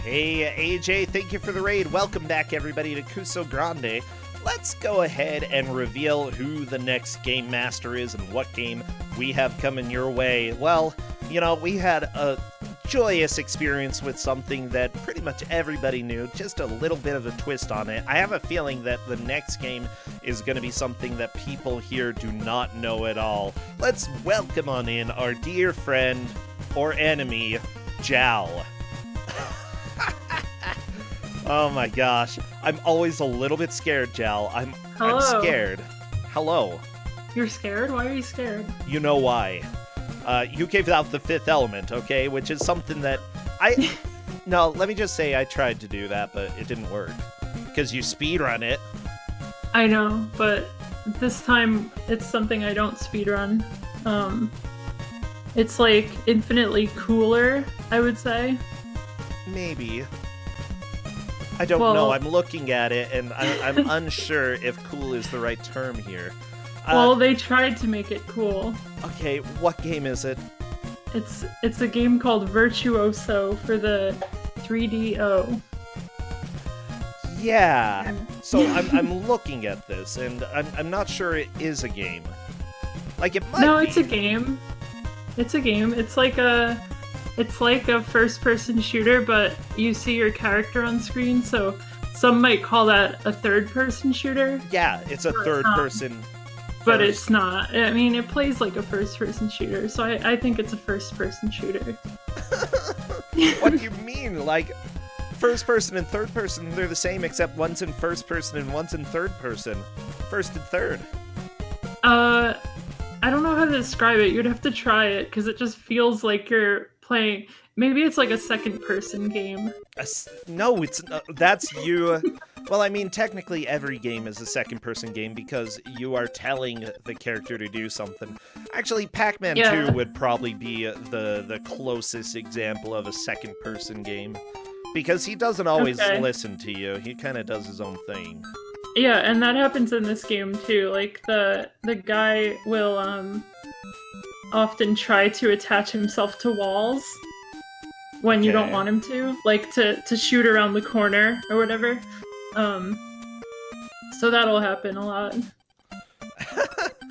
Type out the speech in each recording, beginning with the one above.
Hey, AJ, thank you for the raid. Welcome back, everybody, to Ku5ogrande. Let's go ahead and reveal who the next game master is and what game we have coming your way. Well, you know, we had a joyous experience with something that pretty much everybody knew, just a little bit of a twist on it. I have a feeling that the next game is going to be something that people here do not know at all. Let's welcome on in our dear friend or enemy, Jal. Oh my gosh. I'm always a little bit scared, Jal. I'm scared. Hello. You're scared? Why are you scared? You know why. You gave out the fifth element, okay? Which is something that No, let me just say I tried to do that, but it didn't work. Because you speedrun it. I know, but this time it's something I don't speedrun. It's like infinitely cooler, I would say. Maybe. I don't know. I'm looking at it, and I'm unsure if cool is the right term here. Well, they tried to make it cool. Okay, what game is it? It's a game called Virtuoso for the 3DO. Yeah. So I'm looking at this, and I'm not sure it is a game. Like, it might be. No, it's a game. It's a game. It's like a first-person shooter, but you see your character on screen, so some might call that a third-person shooter. Yeah, it's a third-person. But it's not. I mean, it plays like a first-person shooter, so I think it's a first-person shooter. What do you mean? Like, first-person and third-person, they're the same, except one's in first-person and one's in third-person. First and third. I don't know how to describe it. You'd have to try it, because it just feels like you're playing... Maybe it's like a second-person game. No, it's that's you... Well, I mean, technically every game is a second-person game, because you are telling the character to do something. Actually, Pac-Man 2 would probably be the closest example of a second-person game. Because he doesn't always listen to you. He kind of does his own thing. Yeah, and that happens in this game too. Like the guy will often try to attach himself to walls when you don't want him to, like to shoot around the corner or whatever. So that'll happen a lot.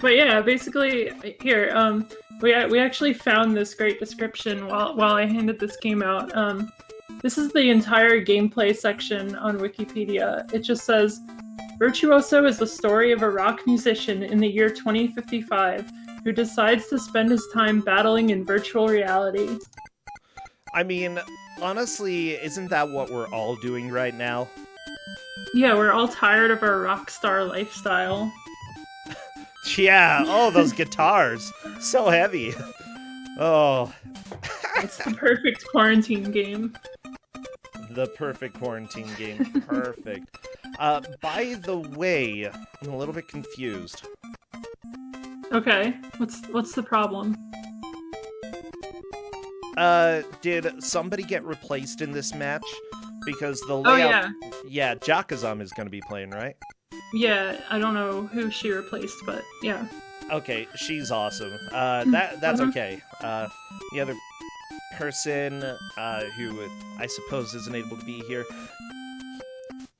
But yeah, basically here we actually found this great description while I handed this game out. This is the entire gameplay section on Wikipedia. It just says, Virtuoso is the story of a rock musician in the year 2055 who decides to spend his time battling in virtual reality. I mean, honestly, isn't that what we're all doing right now? Yeah, we're all tired of our rock star lifestyle. Yeah, oh, those guitars. So heavy. Oh. It's the perfect quarantine game. The perfect quarantine game. Perfect. By the way, I'm a little bit confused. Okay, what's the problem? Did somebody get replaced in this match? Because the layout... Oh, yeah, Jakazam is going to be playing, right? Yeah, I don't know who she replaced, but yeah. Okay, she's awesome. That's okay. The other person, who I suppose isn't able to be here...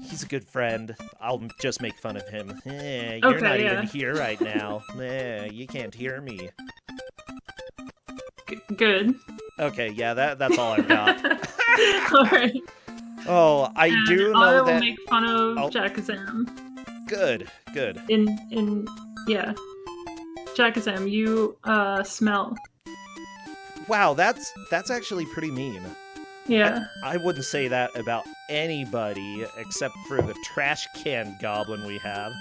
He's a good friend. I'll just make fun of him. You're not even here right now. You can't hear me. Good. Okay, yeah, that's all I've got. Alright. Oh, I do know I that... will make fun of Jakazam. Good. Yeah. Jakazam, you, smell. Wow, that's actually pretty mean. Yeah. I wouldn't say that about anybody except for the trash can goblin we have.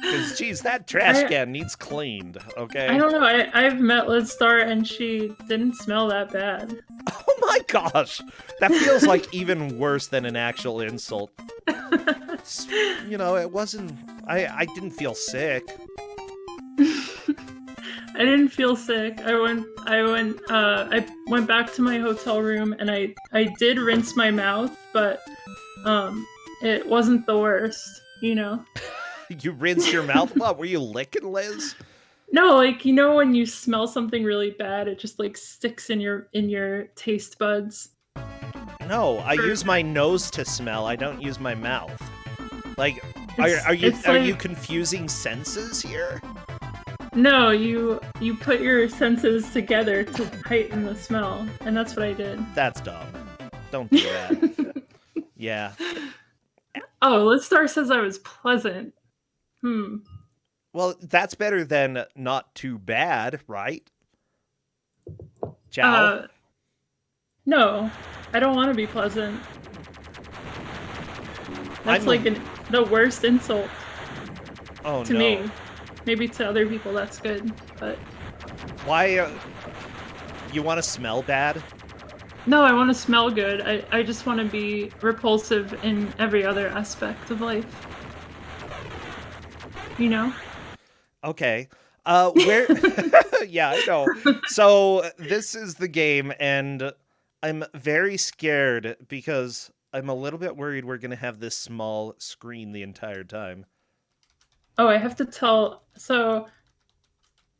Because, geez, that trash can needs cleaned, okay? I don't know. I've met Liz Star and she didn't smell that bad. Oh my gosh! That feels like even worse than an actual insult. You know, it wasn't... I didn't feel sick. I didn't feel sick. I went back to my hotel room and I did rinse my mouth, but it wasn't the worst, you know. You rinsed your mouth? What, were you licking, Liz? No, like you know when you smell something really bad, it just like sticks in your taste buds. No, I For- use my nose to smell. I don't use my mouth. Like, it's are you like confusing senses here? no, you put your senses together to heighten the smell, and that's what I did. That's dumb. Don't do that. Yeah. Oh, Listar says I was pleasant. Well, that's better than not too bad, right? Ciao. No, I don't want to be pleasant. That's the worst insult to me. Maybe to other people that's good, but why? You want to smell bad? no, I want to smell good. I just want to be repulsive in every other aspect of life. You know? Okay. Where? Yeah, I know. So this is the game, and I'm very scared because I'm a little bit worried we're gonna have this small screen the entire time. Oh, I have to tell. So,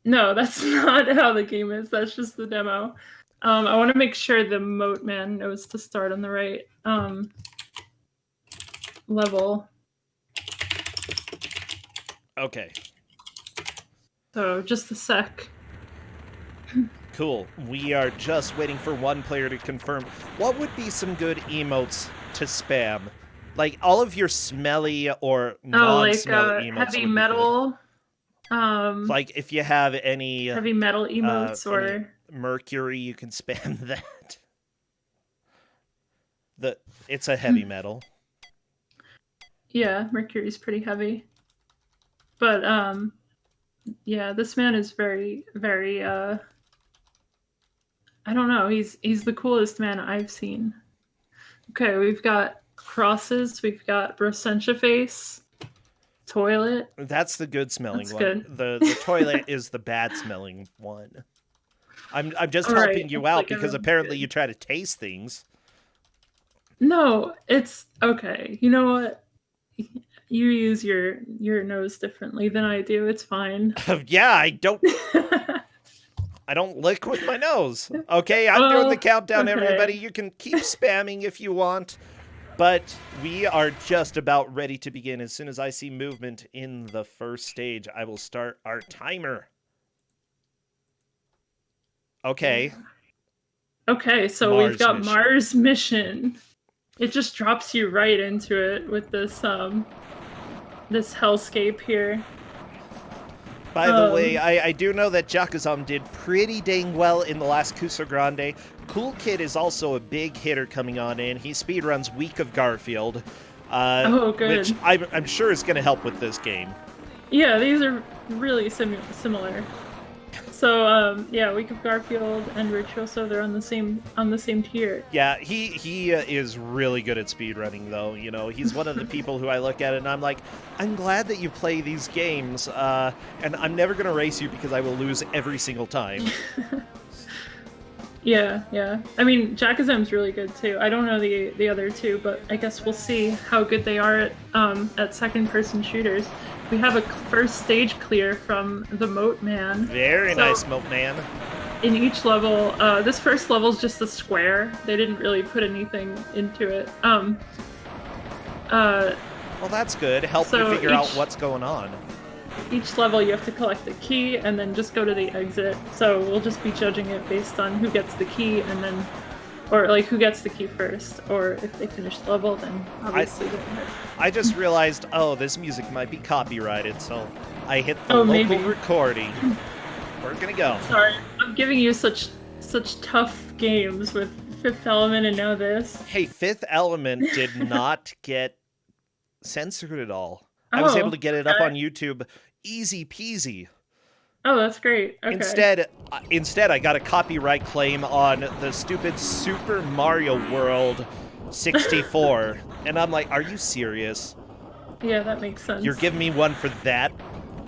no, that's not how the game is. That's just the demo. I want to make sure the moat man knows to start on the right level. Okay. So, just a sec. Cool. We are just waiting for one player to confirm. What would be some good emotes to spam? Like, all of your smelly or non-smelly emotes. Heavy metal. Like, if you have any heavy metal emotes or mercury, you can spam that. It's a heavy metal. Yeah, mercury's pretty heavy. But yeah, this man is very, very I don't know, he's the coolest man I've seen. Okay, we've got crosses, we've got Brosentia face, toilet. That's the good smelling one. Good. The toilet is the bad smelling one. I'm just helping you out because apparently you try to taste things. No, it's okay. You know what? You use your nose differently than I do. It's fine. Yeah, I don't lick with my nose. Okay, I'm doing the countdown, everybody. You can keep spamming if you want. But we are just about ready to begin. As soon as I see movement in the first stage, I will start our timer. Okay. Okay, so we've got Mars mission. It just drops you right into it with this this hellscape here. By the way, I do know that Jakuzam did pretty dang well in the last Ku5ogrande. Cool Kid is also a big hitter coming on in. He speedruns Week of Garfield. Oh, good. Which I'm sure is going to help with this game. Yeah, these are really similar. So, yeah, Week of Garfield and Virtuoso, they're on the same tier. Yeah, he is really good at speedrunning, though. You know, he's one of the people who I look at and I'm like, I'm glad that you play these games, and I'm never going to race you because I will lose every single time. Yeah. I mean, Jakuzam's really good, too. I don't know the other two, but I guess we'll see how good they are at second-person shooters. We have a first stage clear from the Moat Man. Very nice, Moat Man. In each level, this first level is just a square. They didn't really put anything into it. Well, that's good. Help you figure out what's going on. Each level you have to collect a key and then just go to the exit. So we'll just be judging it based on who gets the key and then, or like who gets the key first, or if they finish the level, then obviously they're hurt. I just realized, oh, this music might be copyrighted, so I hit the local recording. We're gonna go. Sorry, I'm giving you such tough games with Fifth Element and now this. Hey, Fifth Element did not get censored at all. I was able to get it up on YouTube easy peasy. Oh, that's great. Okay. Instead, I got a copyright claim on the stupid Super Mario World 64. And I'm like, are you serious? Yeah, that makes sense. You're giving me one for that?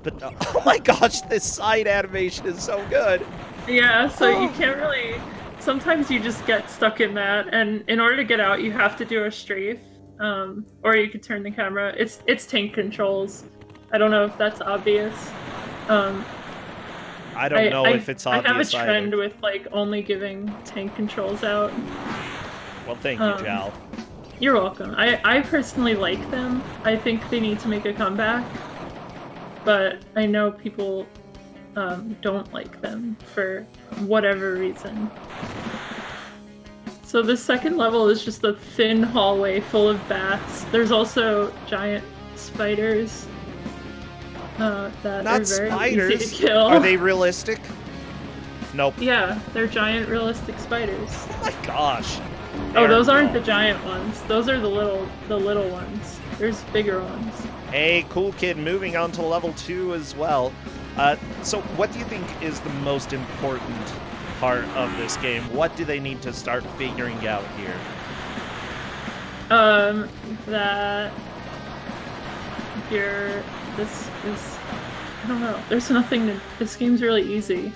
But, oh my gosh, this side animation is so good. Yeah, so you can't really... Sometimes you just get stuck in that, and in order to get out, you have to do a strafe. Or you could turn the camera. It's tank controls. I don't know if that's obvious. I don't know if it's obvious I have a trend either. with like only giving tank controls out. Well, thank you, Jal. You're welcome. I personally like them. I think they need to make a comeback, but I know people don't like them for whatever reason. So the second level is just a thin hallway full of bats. There's also giant spiders that are very easy to kill. Are they realistic? Nope. Yeah, they're giant realistic spiders. Oh my gosh. Oh, those aren't the giant ones. Those are the little ones. There's bigger ones. Hey, cool kid, moving on to level 2 as well. So what do you think is the most important part of this game? What do they need to start figuring out here? That this is, I don't know. There's nothing to, this game's really easy.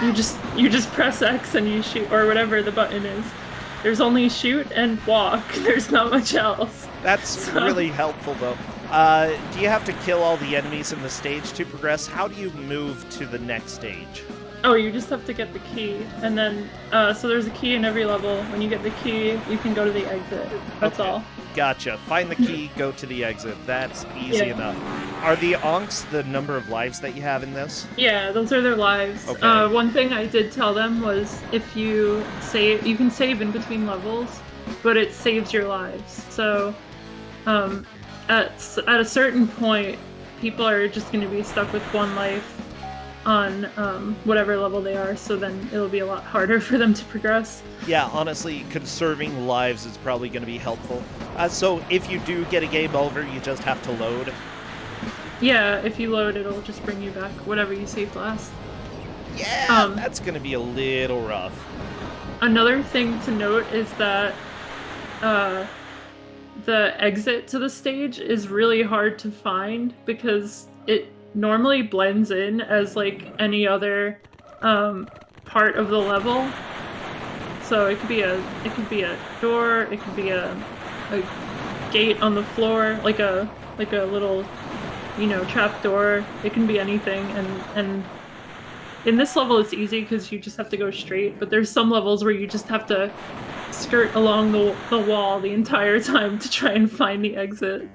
You just press X and you shoot, or whatever the button is. There's only shoot and walk. There's not much else. That's really helpful, though. Do you have to kill all the enemies in the stage to progress? How do you move to the next stage? Oh, you just have to get the key, and then, so there's a key in every level. When you get the key, you can go to the exit. That's all. Gotcha. Find the key, go to the exit. That's easy enough. Are the onks the number of lives that you have in this? Yeah, those are their lives. Okay. One thing I did tell them was if you save, you can save in between levels, but it saves your lives. So, at a certain point, people are just going to be stuck with one life on whatever level they are, so then it'll be a lot harder for them to progress. Yeah, honestly, conserving lives is probably going to be helpful. So if you do get a game over, you just have to load? Yeah, if you load, it'll just bring you back whatever you saved last. Yeah, that's going to be a little rough. Another thing to note is that the exit to the stage is really hard to find because it normally blends in as like any other part of the level. So it could be a door, it could be a gate on the floor, like a little, trap door. It can be anything, and in this level it's easy because you just have to go straight, but there's some levels where you just have to skirt along the wall the entire time to try and find the exit.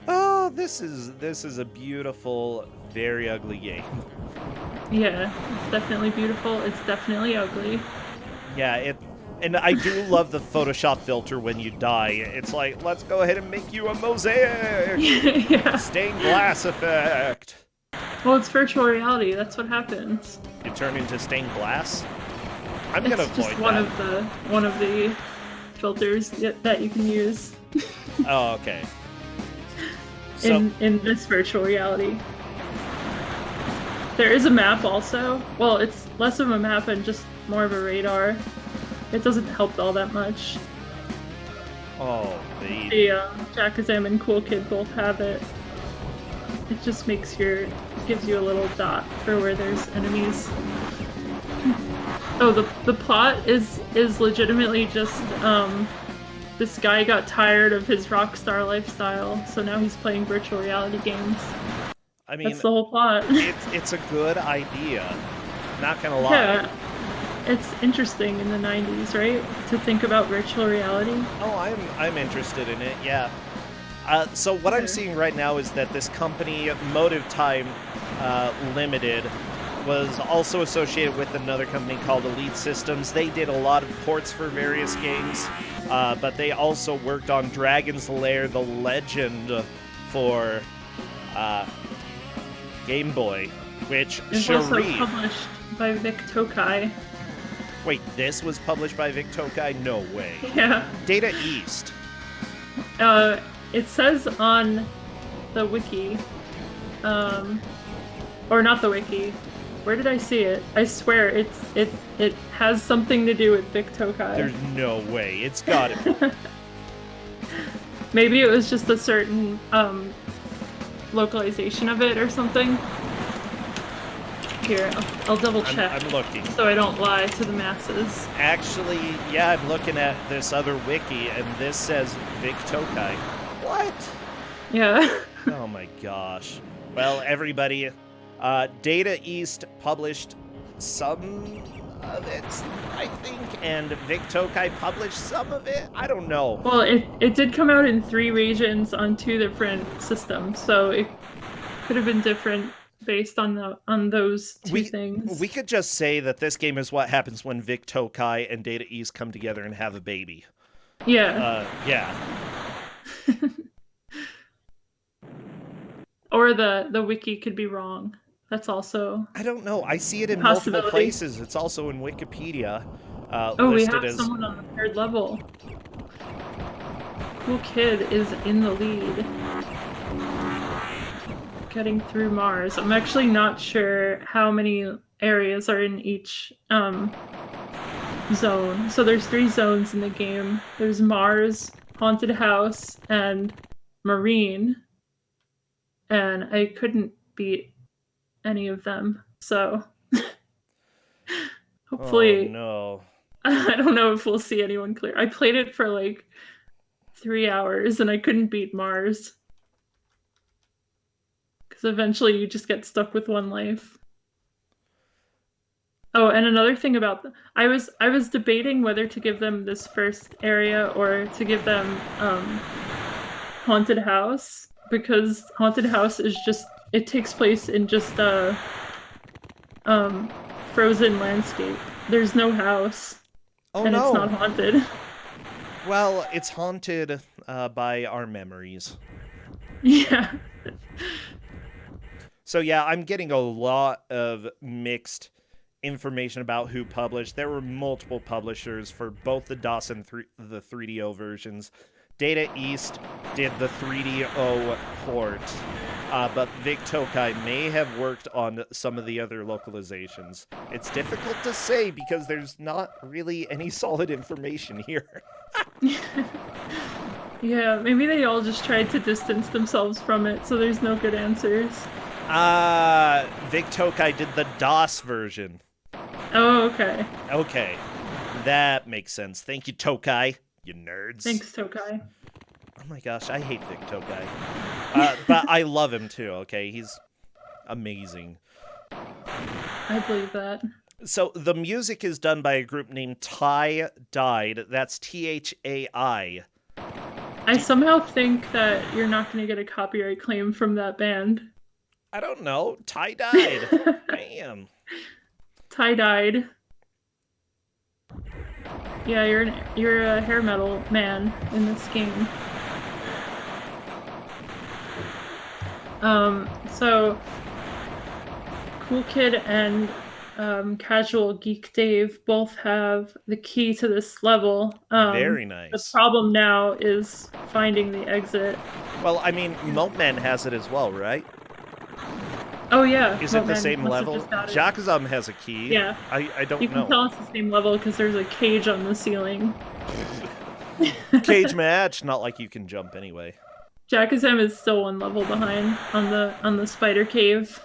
Oh, this is a beautiful, very ugly game. Yeah, it's definitely beautiful. It's definitely ugly. Yeah, and I do love the Photoshop filter when you die. It's like, let's go ahead and make you a mosaic! Yeah. Stained glass effect! Well, it's virtual reality. That's what happens. You turn into stained glass? I'm gonna avoid just one of the filters that you can use. Oh, okay. So, in this virtual reality. There is a map also. Well, it's less of a map and just more of a radar. It doesn't help all that much. oh, baby. The Jackazam and Cool Kid both have it. It just gives you a little dot for where there's enemies. Oh, the plot is legitimately just this guy got tired of his rock star lifestyle, so now he's playing virtual reality games. I mean, that's the whole plot. it's a good idea. Not gonna lie. Yeah, it's interesting in the 90s, right? To think about virtual reality. Oh, I'm interested in it. Yeah. So what I'm seeing right now is that this company, Motive Time Limited, was also associated with another company called Elite Systems. They did a lot of ports for various games, but they also worked on Dragon's Lair: The Legend for Game Boy, which it's also published by Vic Tokai. Wait, this was published by Vic Tokai? No way. Yeah. Data East. It says on the wiki, or not the wiki. Where did I see it? I swear it has something to do with Vic Tokai. There's no way. It's got it. Maybe it was just a certain localization of it or something. Here, I'll double check. I'm looking. So I don't lie to the masses. Actually, yeah, I'm looking at this other wiki, and this says Vic Tokai. What? Yeah. Oh my gosh. Well, everybody, Data East published some of it, I think, and Vic Tokai published some of it. I don't know. Well, it did come out in 3 regions on 2 different systems, so it could have been different based on those two things. We could just say that this game is what happens when Vic Tokai and Data East come together and have a baby. Yeah. Yeah. Or the wiki could be wrong. That's also... I don't know. I see it in multiple places. It's also in Wikipedia. We have someone on the 3rd level. Cool Kid is in the lead. Getting through Mars. I'm actually not sure how many areas are in each zone. So there's 3 zones in the game. There's Mars, Haunted House, and Marine. And I couldn't beat any of them, so hopefully... Oh, no. I don't know if we'll see anyone clear. I played it for like 3 hours and I couldn't beat Mars. Because eventually you just get stuck with 1 life. Oh, and another thing about I was debating whether to give them this first area or to give them Haunted House, because Haunted House is just, it takes place in just a frozen landscape. There's no house. Oh, and no. It's not haunted. Well, it's haunted by our memories. Yeah. So yeah, I'm getting a lot of mixed information about who published. There were multiple publishers for both the DOS and the 3DO versions. Data East did the 3DO port, but Vic Tokai may have worked on some of the other localizations. It's difficult to say because there's not really any solid information here. Yeah, maybe they all just tried to distance themselves from it, so there's no good answers. Vic Tokai did the DOS version. Oh, okay. Okay. That makes sense. Thank you, Tokai, you nerds. Thanks, Tokai. Oh my gosh, I hate Vic Tokai. But I love him too, okay? He's amazing. I believe that. So the music is done by a group named Thai Died. That's Thai. I somehow think that you're not going to get a copyright claim from that band. I don't know. Thai Died. Damn. Tie-dyed. Yeah, you're a hair metal man in this game. So Cool Kid and Casual Geek Dave both have the key to this level. Very nice. The problem now is finding the exit. Well, I mean, Moatman has it as well, right? Oh yeah. Is it the same level? Jakazam has a key. Yeah. I don't know. You can tell it's the same level because there's a cage on the ceiling. Cage match, not like you can jump anyway. Jakazam is still 1 level behind on the spider cave.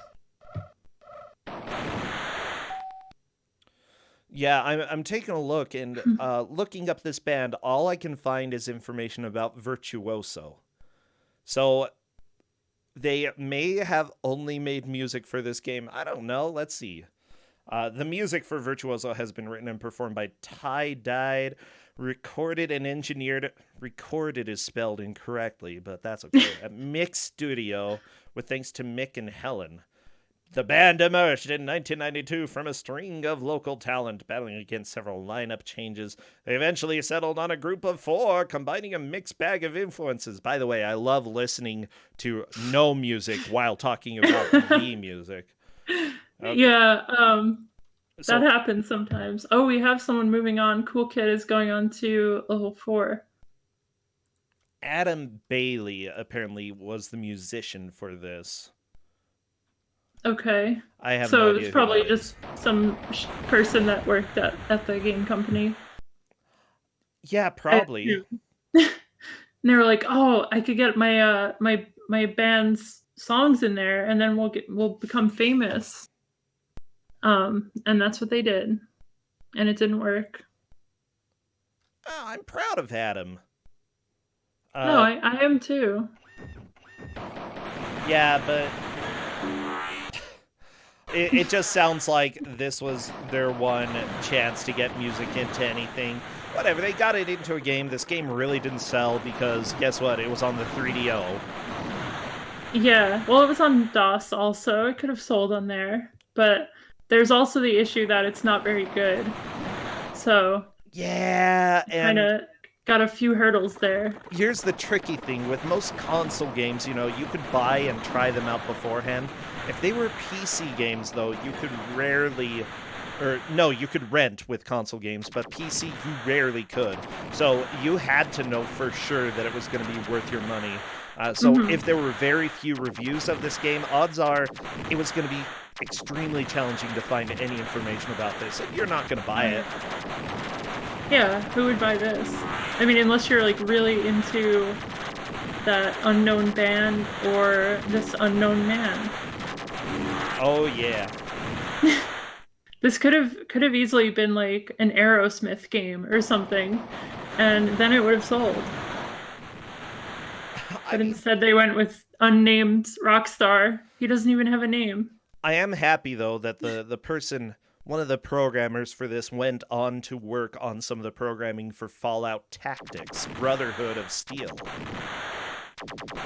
Yeah, I'm taking a look, and looking up this band, all I can find is information about Virtuoso. So they may have only made music for this game. I don't know. Let's see. The music for Virtuoso has been written and performed by Ty Died, recorded and engineered. Recorded is spelled incorrectly, but that's okay. At Mix Studio, with thanks to Mick and Helen. The band emerged in 1992 from a string of local talent, battling against several lineup changes. They eventually settled on a group of 4, combining a mixed bag of influences. By the way, I love listening to no music while talking about the music. Okay. Yeah, that happens sometimes. Oh, we have someone moving on. Cool Kid is going on to level 4. Adam Bailey apparently was the musician for this. Okay. I have no idea. So it's probably just some person that worked at the game company. Yeah, probably. And they were like, "Oh, I could get my my band's songs in there, and then we'll become famous." And that's what they did, and it didn't work. Oh, I'm proud of Adam. No, I am too. Yeah, but it just sounds like this was their one chance to get music into anything. Whatever, they got it into a game. This game really didn't sell because, guess what? It was on the 3DO. Yeah, well, it was on DOS also. It could have sold on there. But there's also the issue that it's not very good. So... Yeah, and... kind of got a few hurdles there. Here's the tricky thing. With most console games, you know, you could buy and try them out beforehand. If they were PC games, though, you could rarely... Or, no, you could rent with console games, but PC, you rarely could. So you had to know for sure that it was going to be worth your money. So if there were very few reviews of this game, odds are it was going to be extremely challenging to find any information about this, and you're not going to buy it. Yeah, who would buy this? I mean, unless you're, like, really into that unknown band or this unknown man. Oh, yeah. This could have easily been, like, an Aerosmith game or something, and then it would have sold. But instead they went with unnamed rock star. He doesn't even have a name. I am happy, though, that the person... One of the programmers for this went on to work on some of the programming for Fallout Tactics, Brotherhood of Steel.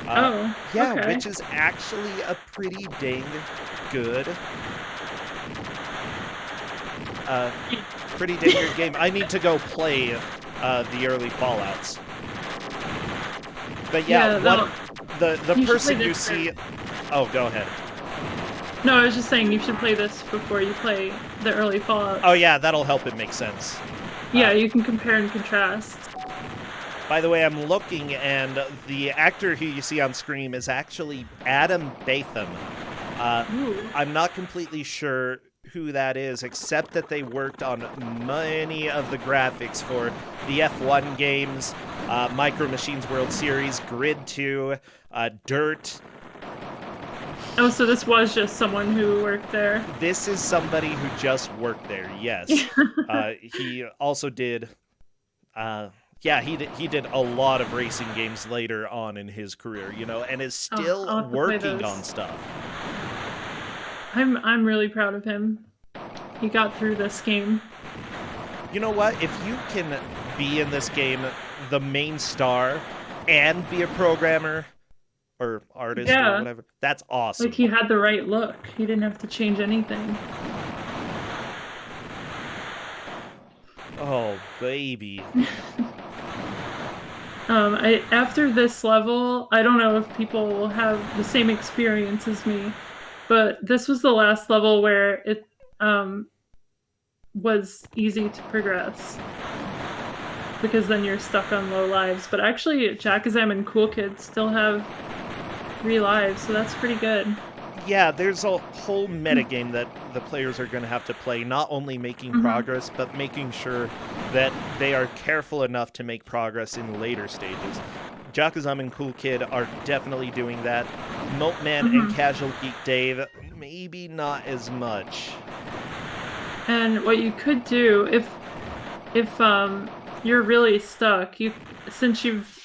Yeah, okay. Which is actually a pretty dang good, pretty dang good game. I need to go play the early Fallouts. But yeah, the person you see... Oh, go ahead. No, I was just saying you should play this before you play the early Fallout. Oh yeah, that'll help it make sense. Yeah, you can compare and contrast. By the way, I'm looking, and the actor who you see on screen is actually Adam Batham. I'm not completely sure who that is, except that they worked on many of the graphics for the F1 games, Micro Machines World Series, Grid 2, Dirt... Oh, so this was just someone who worked there? This is somebody who just worked there, yes. He also did... he did a lot of racing games later on in his career, you know, and is still working on stuff. I'm really proud of him. He got through this game. You know what? If you can be in this game the main star and be a programmer... or artist or whatever. That's awesome. Like, he had the right look. He didn't have to change anything. Oh, baby. After this level, I don't know if people will have the same experience as me, but this was the last level where it was easy to progress. Because then you're stuck on low lives. But actually, Jackazam and Cool Kid still have 3 lives, so that's pretty good. Yeah, there's a whole metagame that the players are going to have to play, not only making progress, but making sure that they are careful enough to make progress in later stages. Jackazam and Cool Kid are definitely doing that. Milkman and Casual Geek Dave, maybe not as much. And what you could do, if you're really stuck, since you've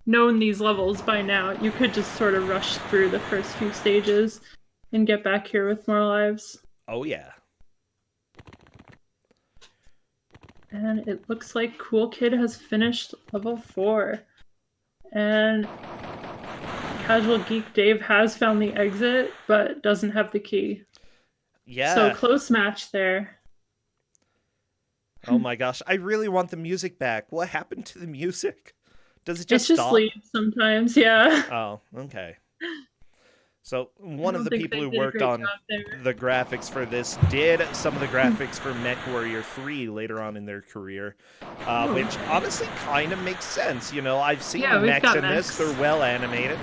known these levels by now, you could just sort of rush through the first few stages and get back here with more lives. Oh yeah. And it looks like Cool Kid has finished level 4. And Casual Geek Dave has found the exit, but doesn't have the key. Yeah. So close match there. Oh my gosh, I really want the music back. What happened to the music? Does it just stop? Leaves sometimes, yeah. Oh, okay. So one of the people who worked on the graphics for this did some of the graphics for MechWarrior 3 later on in their career, which honestly kind of makes sense. You know, I've seen mechs in this; they're well animated.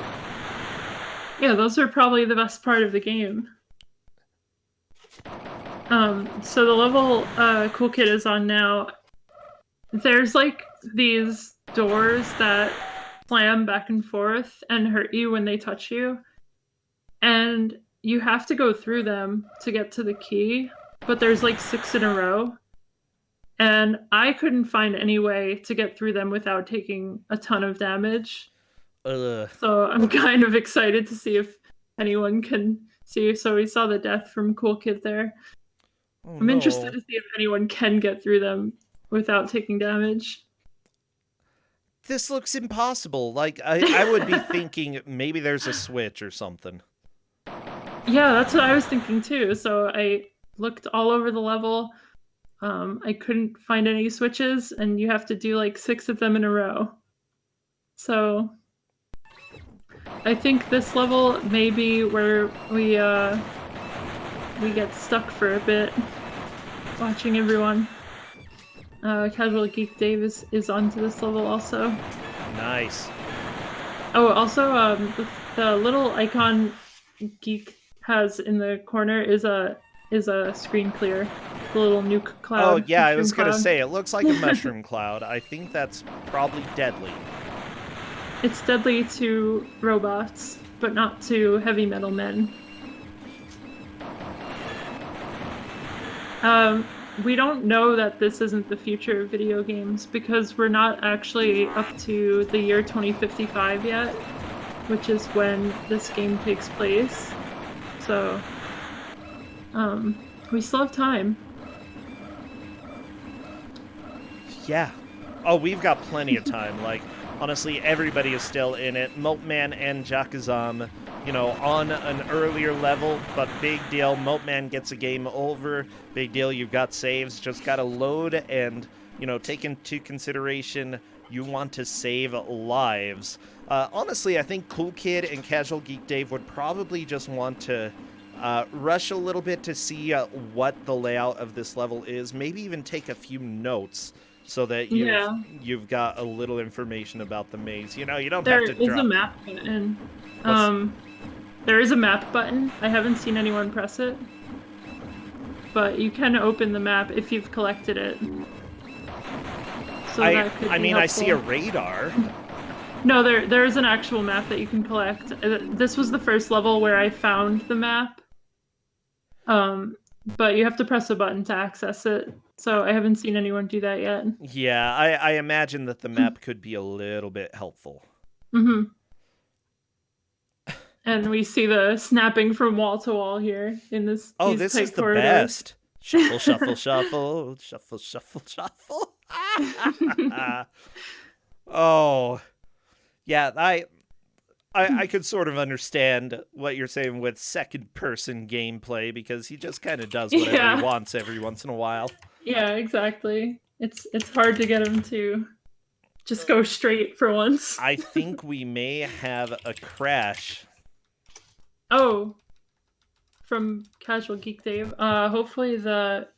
Yeah, those are probably the best part of the game. So the level Cool Kid is on now, there's like these doors that slam back and forth and hurt you when they touch you. And you have to go through them to get to the key, but there's like 6 in a row. And I couldn't find any way to get through them without taking a ton of damage. So I'm kind of excited to see if anyone can See, so we saw the death from Cool Kid there. Oh, I'm interested no. to see if anyone can get through them without taking damage. This looks impossible. Like, I would be thinking maybe there's a switch or something. Yeah, that's what I was thinking too. So I looked all over the level. I couldn't find any switches, and you have to do like 6 of them in a row. So I think this level may be where we get stuck for a bit, watching everyone. Casual Geek Dave is onto this level also. Nice. Oh, also, the little icon Geek has in the corner is a screen clear. The little nuke Oh, cloud. yeah, I was mushroom going to cloud. say, it looks like a mushroom cloud. I think that's probably deadly. It's deadly to robots, but not to heavy metal men. We don't know that this isn't the future of video games because we're not actually up to the year 2055 yet, which is when this game takes place. So, we still have time. Yeah. Oh, we've got plenty of time. Like, honestly, everybody is still in it. Moatman and Jakazam, you know, on an earlier level, but big deal. Moatman gets a game over. Big deal, you've got saves. Just gotta load and, you know, take into consideration you want to save lives. Honestly, I think Cool Kid and Casual Geek Dave would probably just want to rush a little bit to see what the layout of this level is. Maybe even take a few notes so that you've got a little information about the maze. You know, you don't There have to is a drop. map button. There is a map button. I haven't seen anyone press it. But you can open the map if you've collected it. So that could be I see a helpful. radar. No, there is an actual map that you can collect. This was the first level where I found the map. But you have to press a button to access it. So I haven't seen anyone do that yet. Yeah, I imagine that the map could be a little bit helpful. Mm-hmm. And we see the snapping from wall to wall here in these This tight is the corridors. best. Shuffle, shuffle, shuffle, shuffle, shuffle, shuffle. Oh, yeah, I could sort of understand what you're saying with second-person gameplay because he just kind of does whatever he wants every once in a while. Yeah, exactly. It's hard to get him to just go straight for once. I think we may have a crash. Oh, from Casual Geek Dave. Hopefully the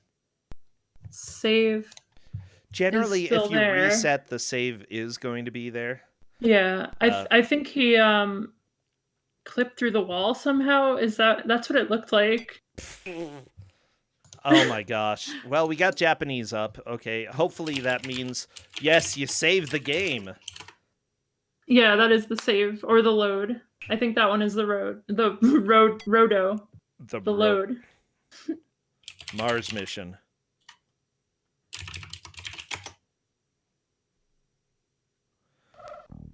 save. Generally, still if you there. reset, the save is going to be there. Yeah, I think he clipped through the wall somehow. That's what it looked like? Oh my gosh. Well, we got Japanese up. Okay, hopefully that means, yes, you saved the game. Yeah, that is the save, or the load. I think that one is the road. The rodo. The load. Mars mission.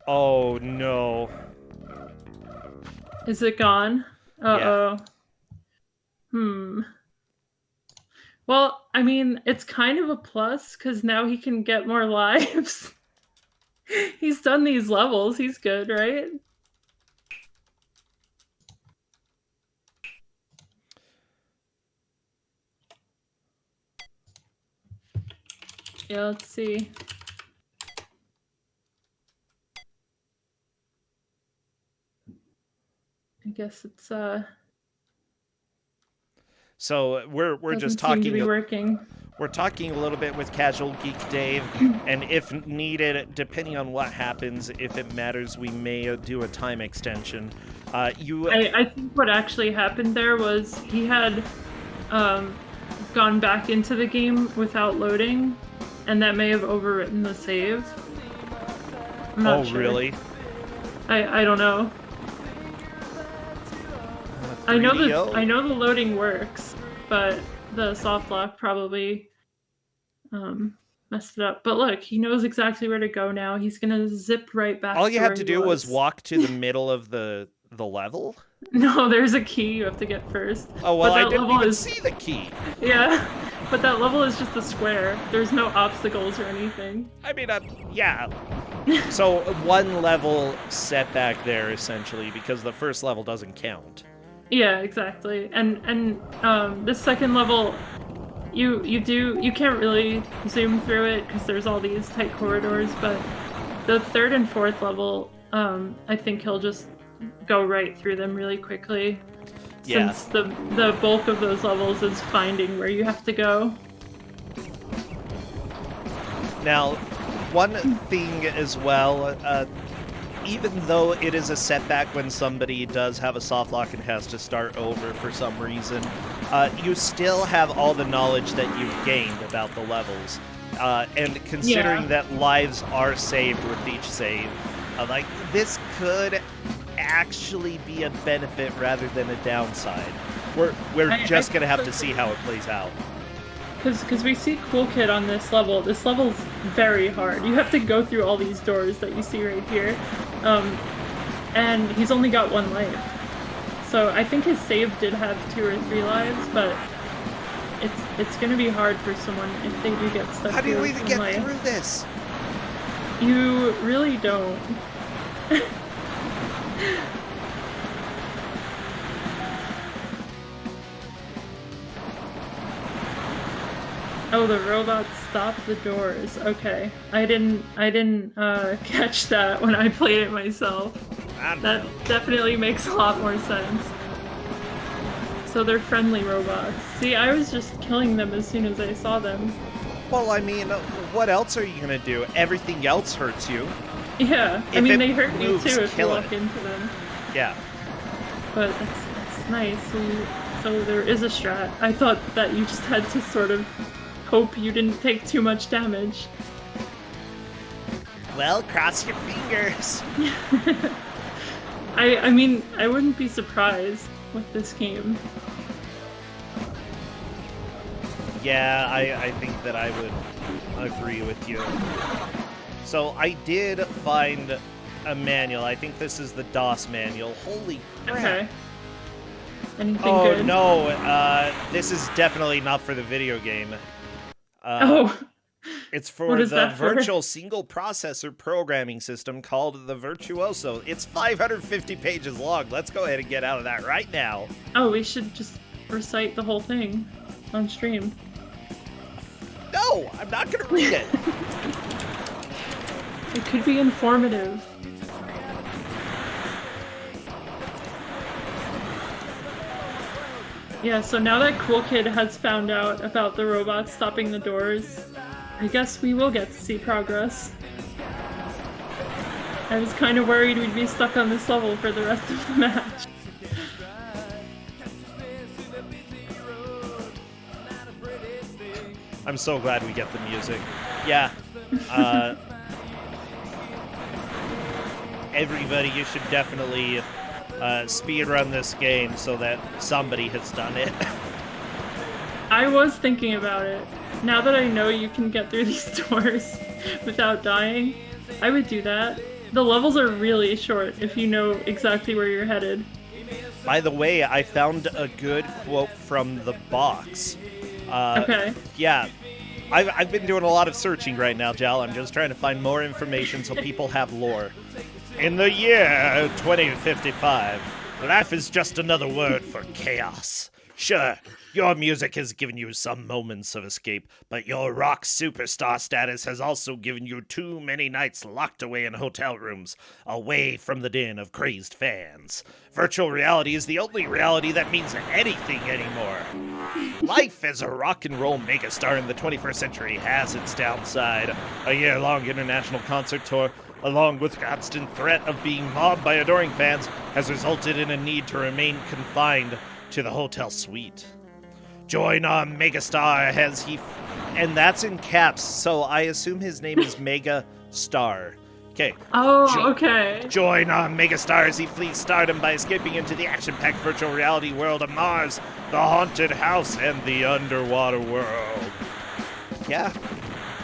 Oh, no. Is it gone? Uh-oh. Yeah. Well, I mean, it's kind of a plus, because now he can get more lives. He's done these levels. He's good, right? Yeah, let's see. I guess it's So we're just seem talking to be working. We're talking a little bit with Casual Geek Dave, and if needed, depending on what happens, if it matters, we may do a time extension. I think what actually happened there was he had gone back into the game without loading, and that may have overwritten the save. I'm not sure. Really? I don't know. I know the loading works, but the soft lock probably messed it up. But look, he knows exactly where to go now. He's gonna zip right back. All you had to do was walk to the middle of the level. No, there's a key you have to get first. Oh, well, But I that didn't level even is see the key. yeah. But that level is just a square. There's no obstacles or anything. I mean, yeah. So one level setback there, essentially, because the first level doesn't count. Yeah, exactly. And this second level, you can't really zoom through it because there's all these tight corridors. But the third and fourth level, I think he'll just go right through them really quickly. Yeah. Since the bulk of those levels is finding where you have to go. Now, one thing as well, even though it is a setback when somebody does have a soft lock and has to start over for some reason, you still have all the knowledge that you've gained about the levels. And considering that lives are saved with each save, like, this could actually be a benefit rather than a downside. We're just going to have to see how it plays out. Because we see Cool Kid on this level. This level's very hard. You have to go through all these doors that you see right here. And he's only got 1 life. So I think his save did have 2 or 3 lives, but it's gonna be hard for someone if they do get stuck. How do you even get life. through this? You really don't. Oh, the robots stop the doors. Okay, I didn't catch that when I played it myself. That definitely makes a lot more sense. So they're friendly robots. See, I was just killing them as soon as I saw them. Well, I mean, what else are you gonna do? Everything else hurts you. Yeah, I mean they hurt you too if you walk into them. Yeah. But that's nice. So there is a strat. I thought that you just had to sort of hope you didn't take too much damage. Well, cross your fingers. I mean, I wouldn't be surprised with this game. Yeah, I think that I would agree with you. So I did find a manual. I think this is the DOS manual. Holy crap. Okay. Anything good? Oh no, this is definitely not for the video game. It's for the virtual single processor programming system called the Virtuoso. It's 550 pages long. Let's go ahead and get out of that right now. Oh, we should just recite the whole thing on stream. No, I'm not going to read it. It could be informative. Yeah, so now that Cool Kid has found out about the robots stopping the doors, I guess we will get to see progress. I was kind of worried we'd be stuck on this level for the rest of the match. I'm so glad we get the music. Yeah. Everybody, you should definitely speedrun this game so that somebody has done it. I was thinking about it. Now that I know you can get through these doors without dying, I would do that. The levels are really short if you know exactly where you're headed. By the way, I found a good quote from the box. Okay. Yeah. I've been doing a lot of searching right now, Jal. I'm just trying to find more information so people have lore. In the year 2055, life is just another word for chaos. Sure, your music has given you some moments of escape, but your rock superstar status has also given you too many nights locked away in hotel rooms, away from the din of crazed fans. Virtual reality is the only reality that means anything anymore. Life as a rock and roll megastar in the 21st century has its downside. A year-long international concert tour, along with constant threat of being mobbed by adoring fans, has resulted in a need to remain confined to the hotel suite. Join our megastar as he... And that's in caps, so I assume his name is Mega Star. Okay. Oh, okay. Join our megastar as he flees stardom by escaping into the action-packed virtual reality world of Mars, the haunted house, and the underwater world. Yeah.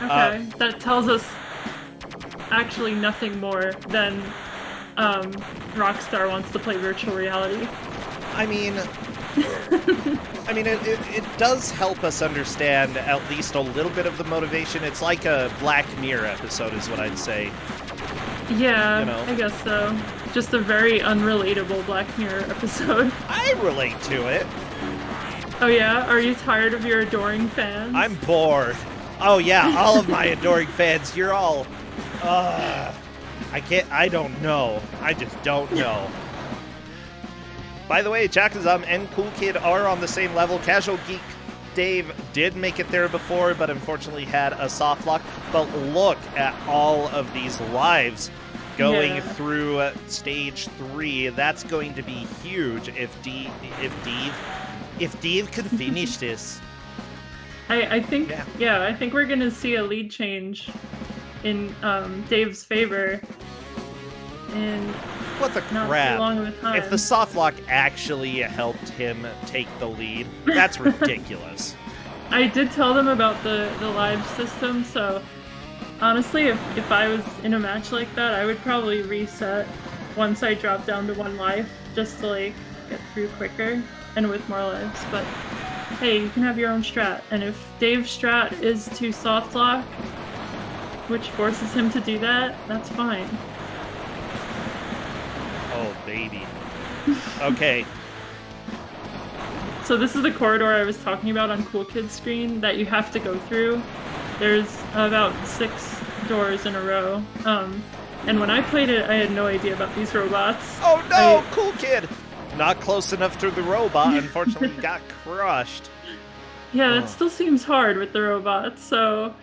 Okay, that tells us actually nothing more than Rockstar wants to play virtual reality. I mean, it does help us understand at least a little bit of the motivation. It's like a Black Mirror episode, is what I'd say. Yeah, You know? I guess so. Just a very unrelatable Black Mirror episode. I relate to it. Oh yeah? Are you tired of your adoring fans? I'm bored. Oh yeah, all of my adoring fans, you're all... I don't know. I just don't know. By the way, Jakazam and Cool Kid are on the same level. Casual Geek Dave did make it there before, but unfortunately had a soft lock. But look at all of these lives going through stage 3. That's going to be huge if Dave can finish this. I think I think we're gonna see a lead change in Dave's favor in What the not crap? too long of a time. If the soft lock actually helped him take the lead, that's ridiculous. I did tell them about the live system, so honestly, if I was in a match like that, I would probably reset once I drop down to 1 life, just to like get through quicker and with more lives. But hey, you can have your own strat, and if Dave's strat is to soft lock, which forces him to do that, that's fine. Oh, baby. Okay. So this is the corridor I was talking about on Cool Kid's screen that you have to go through. There's about 6 doors in a row. And when I played it, I had no idea about these robots. Oh no, Cool Kid! Not close enough to the robot, unfortunately got crushed. Yeah, that still seems hard with the robots, so...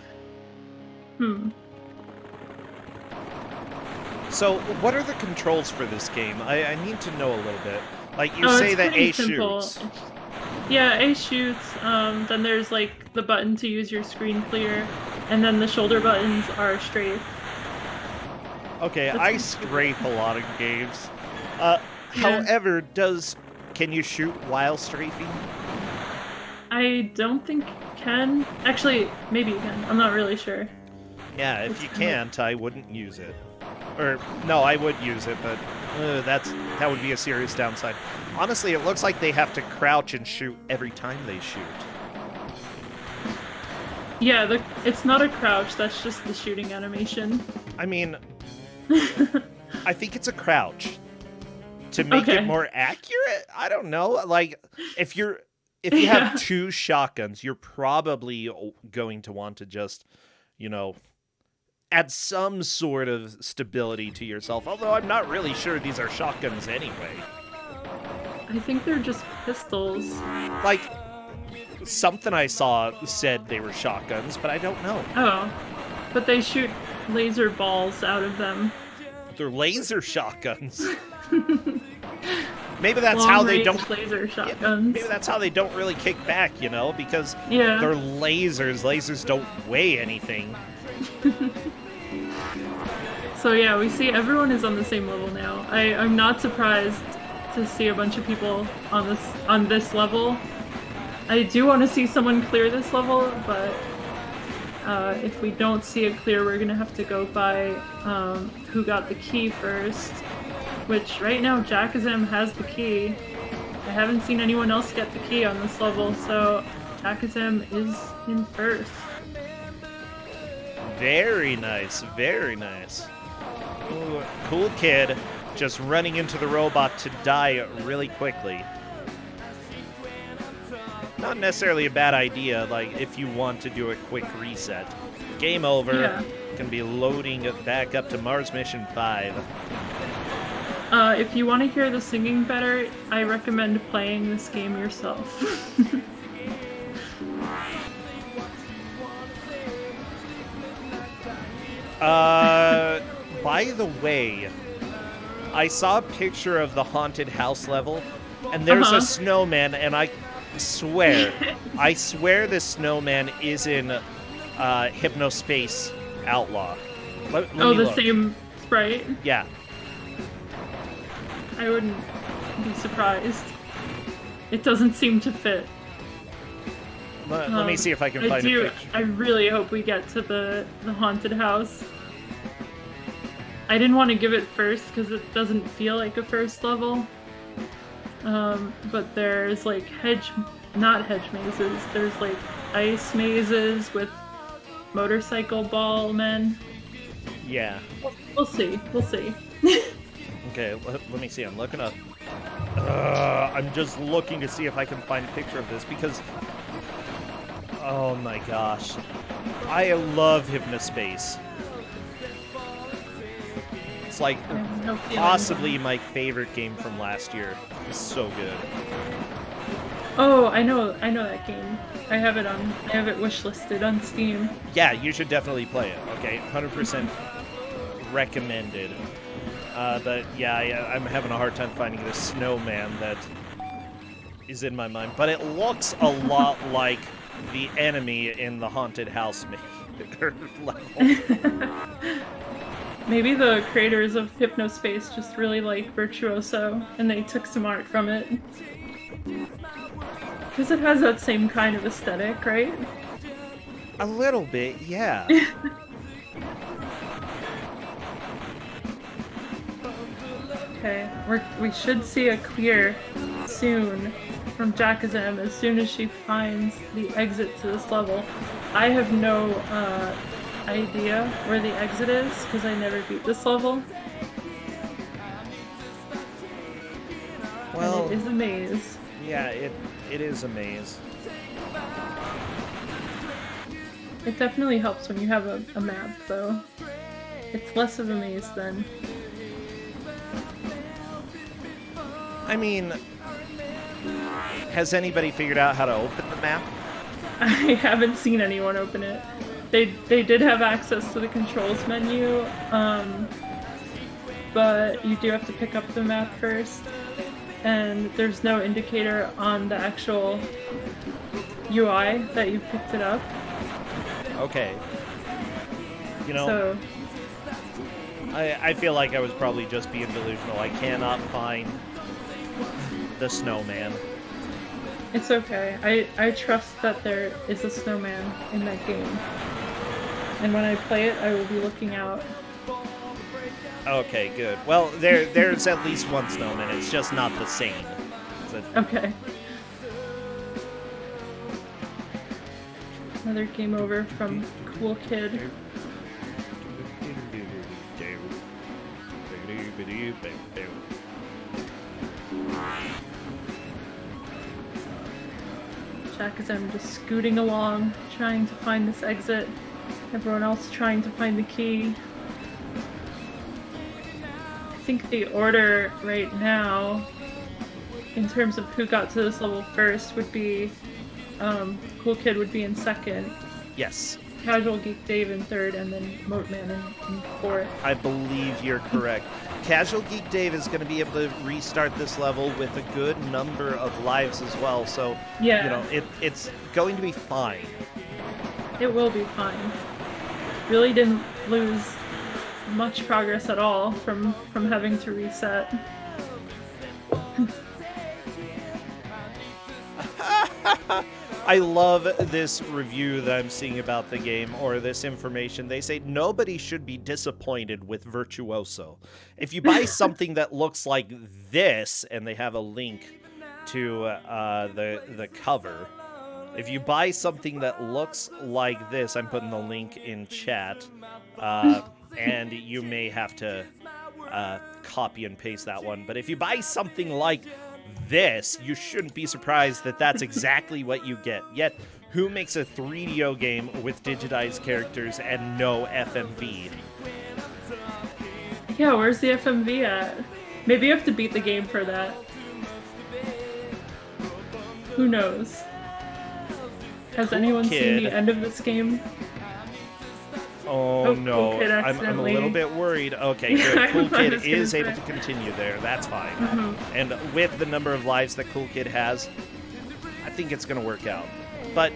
So, what are the controls for this game? I need to know a little bit. Like, you say it's that pretty A simple. shoots. Yeah, A shoots, then there's like the button to use your screen clear, and then the shoulder buttons are strafe. Okay, I strafe a lot of games. However, can you shoot while strafing? I don't think you can. Actually, maybe you can. I'm not really sure. Yeah, if you can't, I wouldn't use it. Or, no, I would use it, but that would be a serious downside. Honestly, it looks like they have to crouch and shoot every time they shoot. Yeah, it's not a crouch, that's just the shooting animation. I mean, I think it's a crouch. To make it more accurate? I don't know. Like, if you have 2 shotguns, you're probably going to want to just, add some sort of stability to yourself. Although I'm not really sure these are shotguns anyway. I think they're just pistols. Like, something I saw said they were shotguns, but I don't know. Oh, but they shoot laser balls out of them. They're laser shotguns. Maybe that's how they don't. Laser shotguns. Yeah, maybe that's how they don't really kick back, because they're lasers. Lasers don't weigh anything. So yeah, we see everyone is on the same level now. I'm not surprised to see a bunch of people on this level. I do want to see someone clear this level, but if we don't see it clear, we're gonna have to go by who got the key first. Which right now Jakazam has the key. I haven't seen anyone else get the key on this level, so Jakazam is in first. Very nice, very nice. Ooh, Cool Kid just running into the robot to die really quickly. Not necessarily a bad idea, like, if you want to do a quick reset. Game over. Yeah. Can be loading back up to Mars Mission 5. If you want to hear the singing better, I recommend playing this game yourself. By the way, I saw a picture of the haunted house level, and there's a snowman, and I swear this snowman is in Hypnospace Outlaw. Let me the look. same sprite? Yeah. I wouldn't be surprised. It doesn't seem to fit. Let me see if I can find a picture. I really hope we get to the haunted house. I didn't want to give it first because it doesn't feel like a first level. but there's like not hedge mazes. There's like ice mazes with motorcycle ball men. Yeah. We'll see. We'll see. Okay, let me see. I'm looking up. I'm just looking to see if I can find a picture of this because... Oh my gosh. I love Hypnospace. It's like possibly my favorite game from last year. It's so good. Oh, I know that game. I have it wishlisted on Steam. Yeah, you should definitely play it. Okay, 100% recommended. But yeah, I'm having a hard time finding this snowman that is in my mind. But it looks a lot like the enemy in the haunted house level. Maybe the creators of Hypnospace just really like Virtuoso, and they took some art from it. Because it has that same kind of aesthetic, right? A little bit, yeah. Okay, we should see a clear soon from Jakazam as soon as she finds the exit to this level. I have no idea where the exit is because I never beat this level. Well, and it is a maze. Yeah, it is a maze. It definitely helps when you have a map, though. It's less of a maze then. I mean, has anybody figured out how to open the map? I haven't seen anyone open it. They did have access to the controls menu, but you do have to pick up the map first, and there's no indicator on the actual UI that you've picked it up. Okay. You know, so, I feel like I was probably just being delusional. I cannot find the snowman. It's okay. I trust that there is a snowman in that game. And when I play it, I will be looking out. Okay, good. Well, there's at least one snowman. It's just not the same. Okay. Another game over from Cool Kid. Jack as I'm just scooting along, trying to find this exit. Everyone else trying to find the key. I think the order right now, in terms of who got to this level first, would be Cool Kid would be in second. Yes. Casual Geek Dave in third, and then Moatman in fourth. I believe you're correct. Casual Geek Dave is going to be able to restart this level with a good number of lives as well, so yeah. You know, it's going to be fine. It will be fine. Really didn't lose much progress at all from having to reset. I love this review that I'm seeing about the game, or this information. They say nobody should be disappointed with Virtuoso. If you buy something that looks like this, and they have a link to the cover. If you buy something that looks like this, I'm putting the link in chat, and you may have to copy and paste that one. But if you buy something like this, you shouldn't be surprised that that's exactly what you get. Yet, who makes a 3DO game with digitized characters and no FMV? Yeah, where's the FMV at? Maybe you have to beat the game for that. Who knows? Has anyone seen the end of this game? Oh no, I'm a little bit worried. Okay, good. Cool Kid is able to continue there. That's fine. Mm-hmm. And with the number of lives that Cool Kid has, I think it's going to work out. But,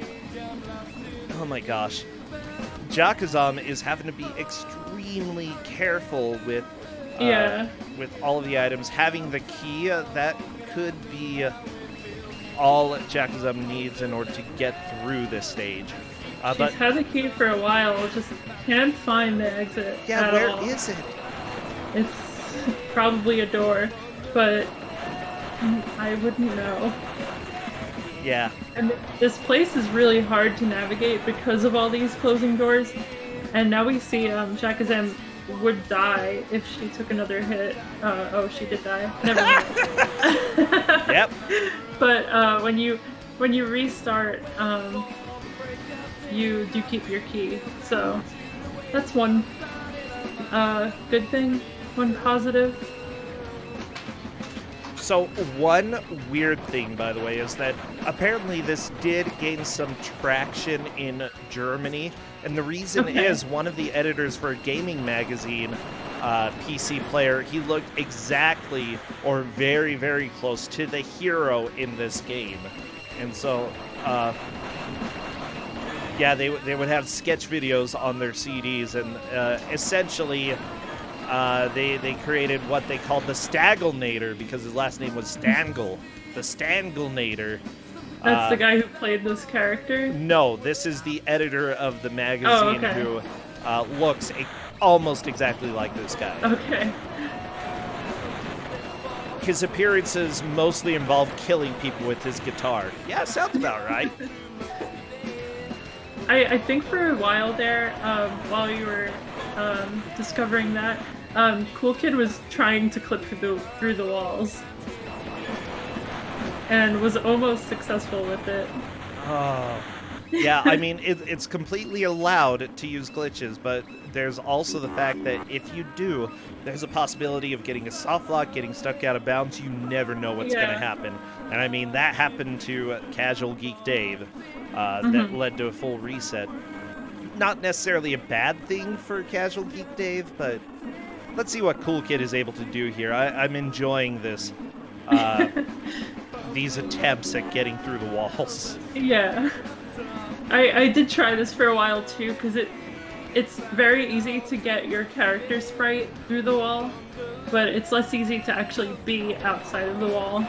oh my gosh. Jakazam is having to be extremely careful with all of the items. Having the key, that could be all Jakazam needs in order to get through this stage. She's had the key for a while, just can't find the exit. Yeah, where is it? It's probably a door, but I wouldn't know. Yeah. And this place is really hard to navigate because of all these closing doors. And now we see Shakazam would die if she took another hit. Oh, she did die. Never mind. Yep. But when you restart, you do keep your key. So that's one good thing, one positive. So one weird thing, by the way, is that apparently this did gain some traction in Germany. And the reason is one of the editors for a gaming magazine, PC Player, he looked exactly or very, very close to the hero in this game. And so, yeah, they would have sketch videos on their CDs, and essentially they created what they called the Stagelnator, because his last name was Stangl. The Stanglnator. That's the guy who played this character? No, this is the editor of the magazine who looks almost exactly like this guy. Okay. His appearances mostly involve killing people with his guitar. Yeah, sounds about right. I think for a while there, while you were discovering that, Cool Kid was trying to clip through the walls. And was almost successful with it. Oh. Yeah, I mean, it's completely allowed to use glitches, but there's also the fact that if you do, there's a possibility of getting a soft lock, getting stuck out of bounds. You never know what's going to happen. And I mean, that happened to Casual Geek Dave. That led to a full reset. Not necessarily a bad thing for Casual Geek Dave, but let's see what Cool Kid is able to do here. I'm enjoying this. These attempts at getting through the walls. Yeah. I did try this for a while too, because it's very easy to get your character sprite through the wall, but it's less easy to actually be outside of the wall.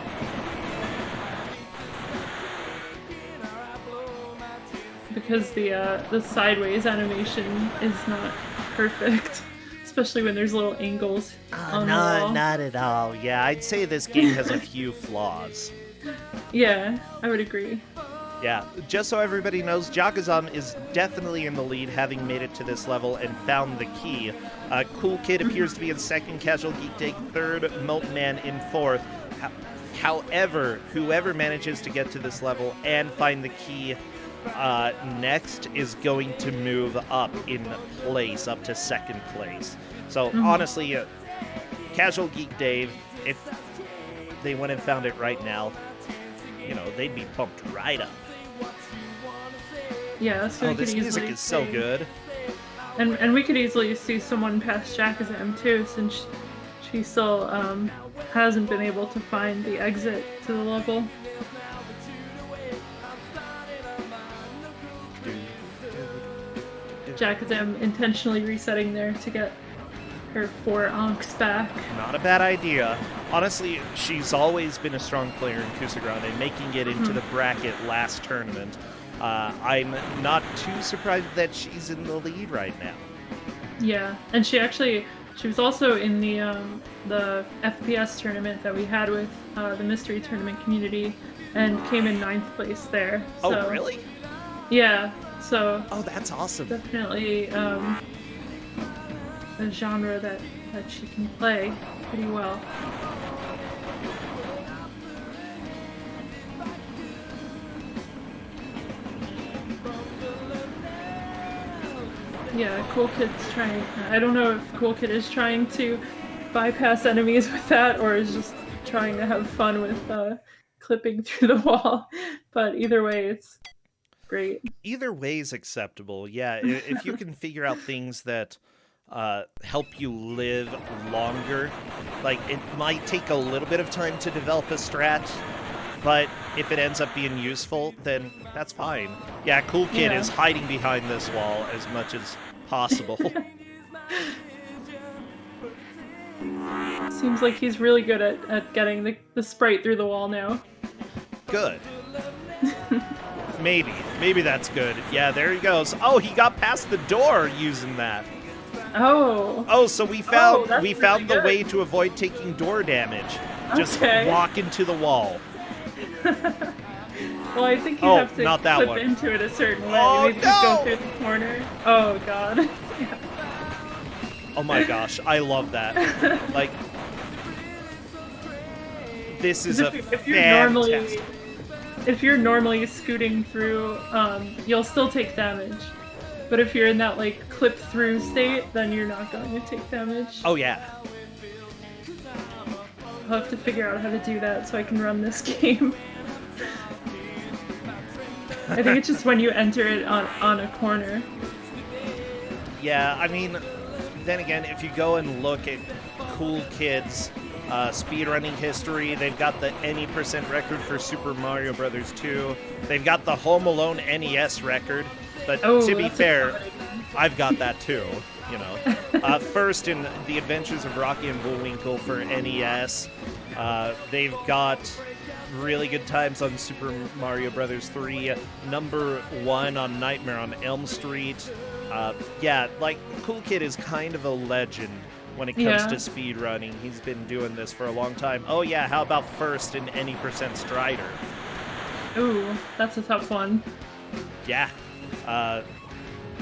Because the sideways animation is not perfect, especially when there's little angles on the wall. Not at all. Yeah, I'd say this game has a few flaws. Yeah, I would agree. Yeah, just so everybody knows, Jakazam is definitely in the lead, having made it to this level and found the key. Cool Kid appears to be in second, Casual Geek Day third, Molten Man in fourth. However, whoever manages to get to this level and find the key next is going to move up in place, up to second place. So honestly, Casual Geek Dave, if they went and found it right now, you know, they'd be bumped right up. Yeah, so this music is so good. And we could easily see someone past Jakazam too, since she still hasn't been able to find the exit to the level. Jakazam intentionally resetting there to get her 4 onks back. Not a bad idea. Honestly, she's always been a strong player in Ku5ogrande, making it into the bracket last tournament. I'm not too surprised that she's in the lead right now. Yeah, and she was also in the FPS tournament that we had with the Mystery Tournament community, and came in 9th place there. So, oh, really? Yeah, so... Oh, that's awesome. Definitely a genre that she can play pretty well. Yeah, Cool Kid's trying... I don't know if Cool Kid is trying to bypass enemies with that, or is just trying to have fun with clipping through the wall. But either way, it's great. Either way is acceptable, yeah. If you can figure out things that help you live longer, like, it might take a little bit of time to develop a strat, but if it ends up being useful, then that's fine. Yeah, Cool Kid is hiding behind this wall as much as possible. Seems like he's really good at getting the sprite through the wall now. Good. Maybe that's good. Yeah, there he goes. Oh, he got past the door using that. Oh. Oh, so we found really the way to avoid taking door damage. Just walk into the wall. Well, I think you have to not that clip one. into it a certain way. Oh, Maybe just go through the corner. Oh, God. Yeah. Oh my gosh, I love that. Like, this is if you're normally scooting through, you'll still take damage. But if you're in that, like, clip through state, then you're not going to take damage. Oh, yeah. I'll have to figure out how to do that so I can run this game. I think it's just when you enter it on a corner. Yeah, I mean, then again, if you go and look at Cool Kids' speedrunning history, they've got the any % record for Super Mario Bros. 2. They've got the Home Alone NES record. But to be fair, I've got that too, you know. First in The Adventures of Rocky and Bullwinkle for NES. They've got really good times on Super Mario Bros. 3. Number 1 on Nightmare on Elm Street. Yeah, like, Cool Kid is kind of a legend when it comes to speedrunning. He's been doing this for a long time. Oh yeah, how about first in any % Strider? Ooh, that's a tough one. Yeah.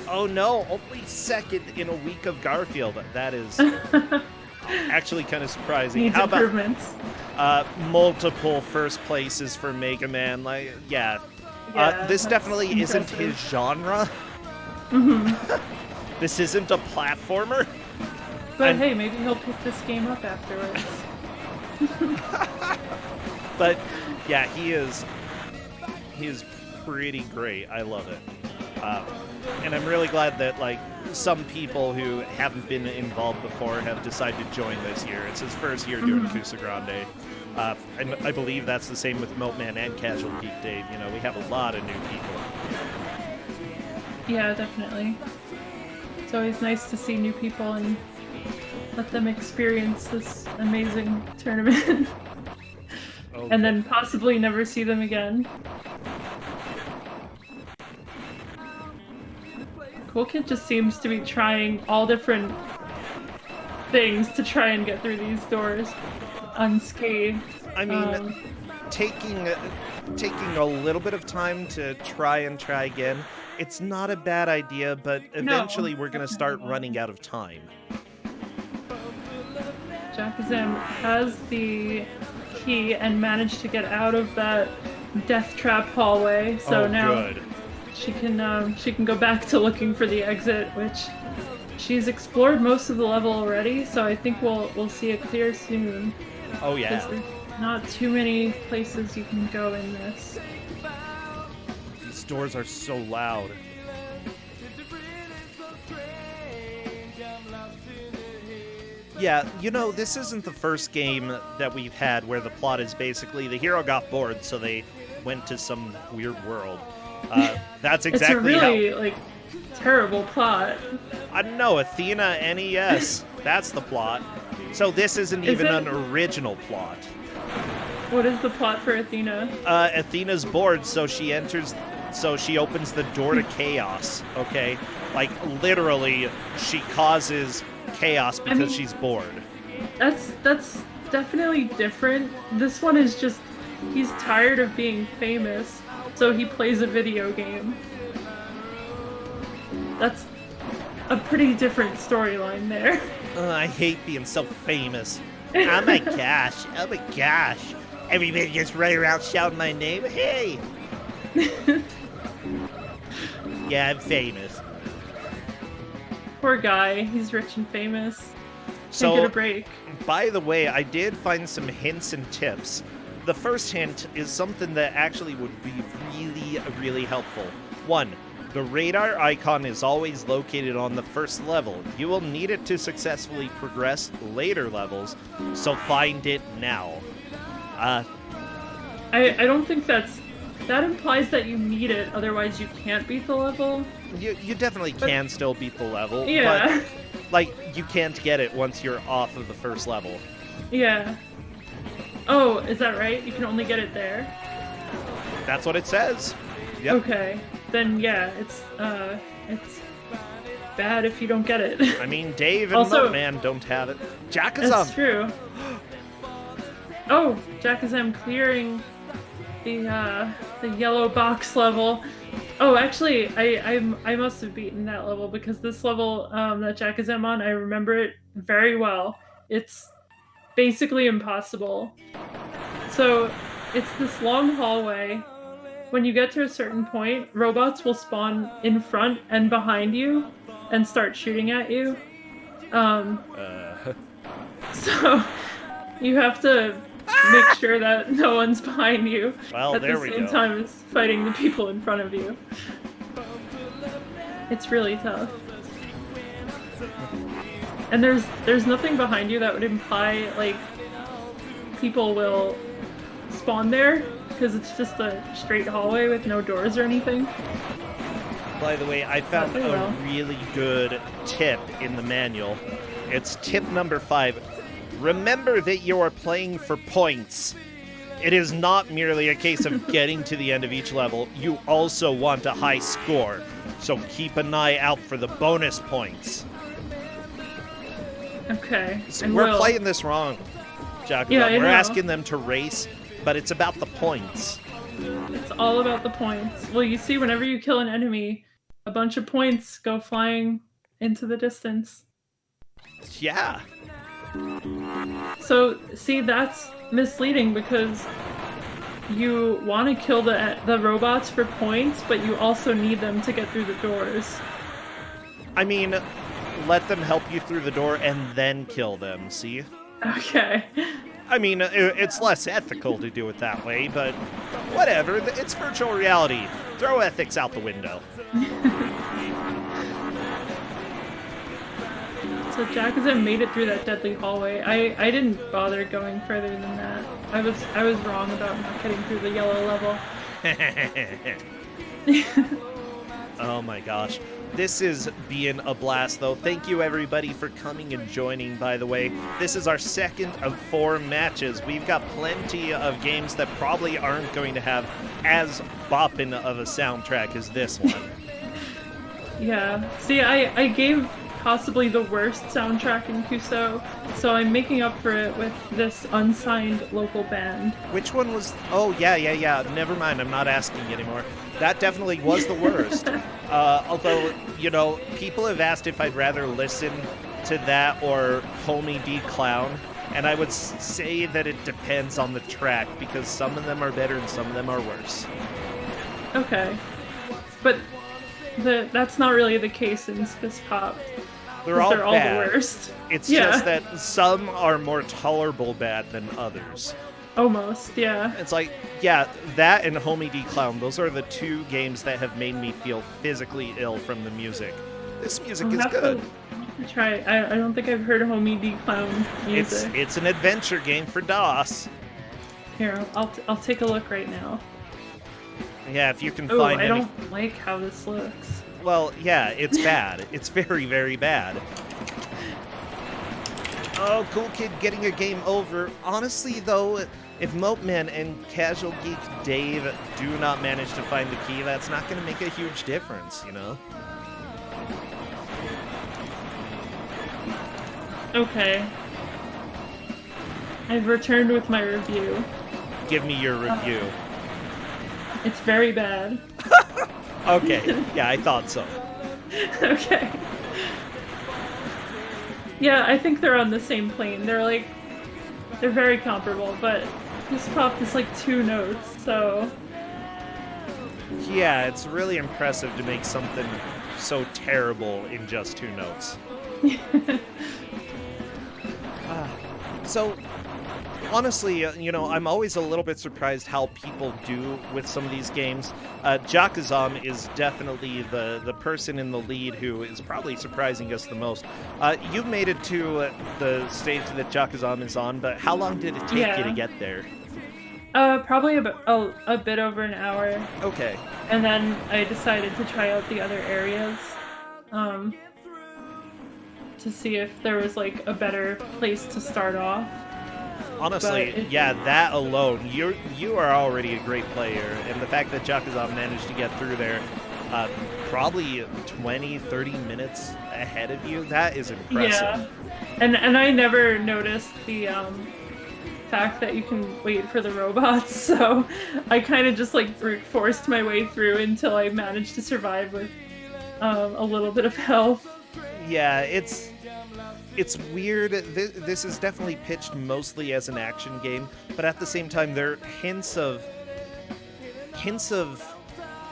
Oh no, only second in a week of Garfield. That is actually kind of surprising. Needs improvements. Multiple first places for Mega Man. Like, yeah. This definitely isn't his genre. Mm-hmm. This isn't a platformer. But hey, maybe he'll pick this game up afterwards. But yeah, he is pretty great. I love it. And I'm really glad that, like, some people who haven't been involved before have decided to join this year. It's his first year doing Ku5ogrande. And I believe that's the same with Moatman and Casual Geek Dave. You know, we have a lot of new people. Yeah, definitely. It's always nice to see new people and let them experience this amazing tournament. And then possibly never see them again. Cool Kid just seems to be trying all different things to try and get through these doors unscathed. I mean, taking a little bit of time to try again, it's not a bad idea, but eventually we're going to start running out of time. Jakazam has the key and managed to get out of that death trap hallway, so now good. she can go back to looking for the exit, which she's explored most of the level already, so I think we'll see it clear soon. Oh yeah. There's not too many places you can go in this. These doors are so loud. Yeah, you know, this isn't the first game that we've had where the plot is basically the hero got bored, so they went to some weird world. That's exactly it's a really, terrible plot. I don't know, Athena NES. That's the plot. So this isn't even an original plot. What is the plot for Athena? Athena's bored, so she opens the door to chaos, okay? Like, literally, she causes chaos because she's bored. That's definitely different. This one is just, he's tired of being famous, so he plays a video game. That's a pretty different storyline there. I hate being so famous. Oh my gosh, everybody just right around shouting my name. Hey! Yeah, I'm famous. Poor guy, he's rich and famous. So, get a break. By the way, I did find some hints and tips. The first hint is something that actually would be really, really helpful. 1. The radar icon is always located on the first level. You will need it to successfully progress later levels, so find it now. I don't think that implies that you need it, otherwise you can't beat the level. You definitely can still beat the level, yeah. But, you can't get it once you're off of the first level. Yeah. Oh, is that right? You can only get it there? That's what it says. Yep. Okay. Then yeah, it's bad if you don't get it. I mean, Dave and Moatman don't have it. Jakazam! That's true. Oh, Jack, as I'm clearing the yellow box level. Oh, actually, I must have beaten that level because this level that Jack is on, I remember it very well. It's basically impossible. So it's this long hallway. When you get to a certain point, robots will spawn in front and behind you and start shooting at you. Um, so you have to make sure that no one's behind you Well, at there the we same go. time as fighting the people in front of you. It's really tough. And there's nothing behind you that would imply like people will spawn there because it's just a straight hallway with no doors or anything. By the way, I found Very well. a really good tip in the manual. It's tip number 5. Remember that you are playing for points. It is not merely a case of getting to the end of each level. You also want a high score. So keep an eye out for the bonus points. Okay. So I we're will. playing this wrong, Jacob. Yeah, I we're know. asking them to race, but it's about the points. It's all about the points. Well, you see, whenever you kill an enemy, a bunch of points go flying into the distance. Yeah. So, see, that's misleading because you want to kill the robots for points, but you also need them to get through the doors. I mean, let them help you through the door and then kill them, see? Okay. I mean, it's less ethical to do it that way, but whatever. It's virtual reality. Throw ethics out the window. So Jack has made it through that deadly hallway. I didn't bother going further than that. I was wrong about not getting through the yellow level. Oh my gosh. This is being a blast, though. Thank you, everybody, for coming and joining, by the way. This is our second of 4 matches. We've got plenty of games that probably aren't going to have as boppin' of a soundtrack as this one. Yeah. See, I gave possibly the worst soundtrack in Kuso, so I'm making up for it with this unsigned local band. Which one was... Oh, yeah. Never mind. I'm not asking anymore. That definitely was the worst. Although, you know, people have asked if I'd rather listen to that or Homie D Clown, and I would say that it depends on the track, because some of them are better and some of them are worse. Okay. But that's not really the case in Spiss Pop. They're all bad. The worst. It's Yeah. just that some are more tolerable bad than others. Almost, yeah. It's like, yeah, that and Homie D Clown, those are the 2 games that have made me feel physically ill from the music. This music I'll is have good. to try. I don't think I've heard Homie D Clown music. It's an adventure game for DOS. Here, I'll take a look right now. Yeah, if you can Oh, find I any... don't like how this looks. Well, yeah, it's bad. It's very, very bad. Oh, Cool Kid getting a game over. Honestly, though, if Mopeman and Casual Geek Dave do not manage to find the key, that's not going to make a huge difference, you know? Okay. I've returned with my review. Give me your review. It's very bad. Okay, yeah, I thought so. Okay. Yeah, I think they're on the same plane. They're very comparable, but this pop is like 2 notes, so... Yeah, it's really impressive to make something so terrible in just 2 notes. So, honestly, you know, I'm always a little bit surprised how people do with some of these games. Jakazam is definitely the person in the lead who is probably surprising us the most. You made it to the stage that Jakazam is on, but how long did it take you to get there? Probably a bit over an hour. Okay. And then I decided to try out the other areas, to see if there was like a better place to start off. Honestly, yeah, that alone, you are already a great player, and the fact that Jakazam managed to get through there probably 20, 30 minutes ahead of you, that is impressive. Yeah, and I never noticed the fact that you can wait for the robots, so I kind of just like brute forced my way through until I managed to survive with a little bit of health. Yeah, it's weird. This is definitely pitched mostly as an action game, but at the same time, there are hints of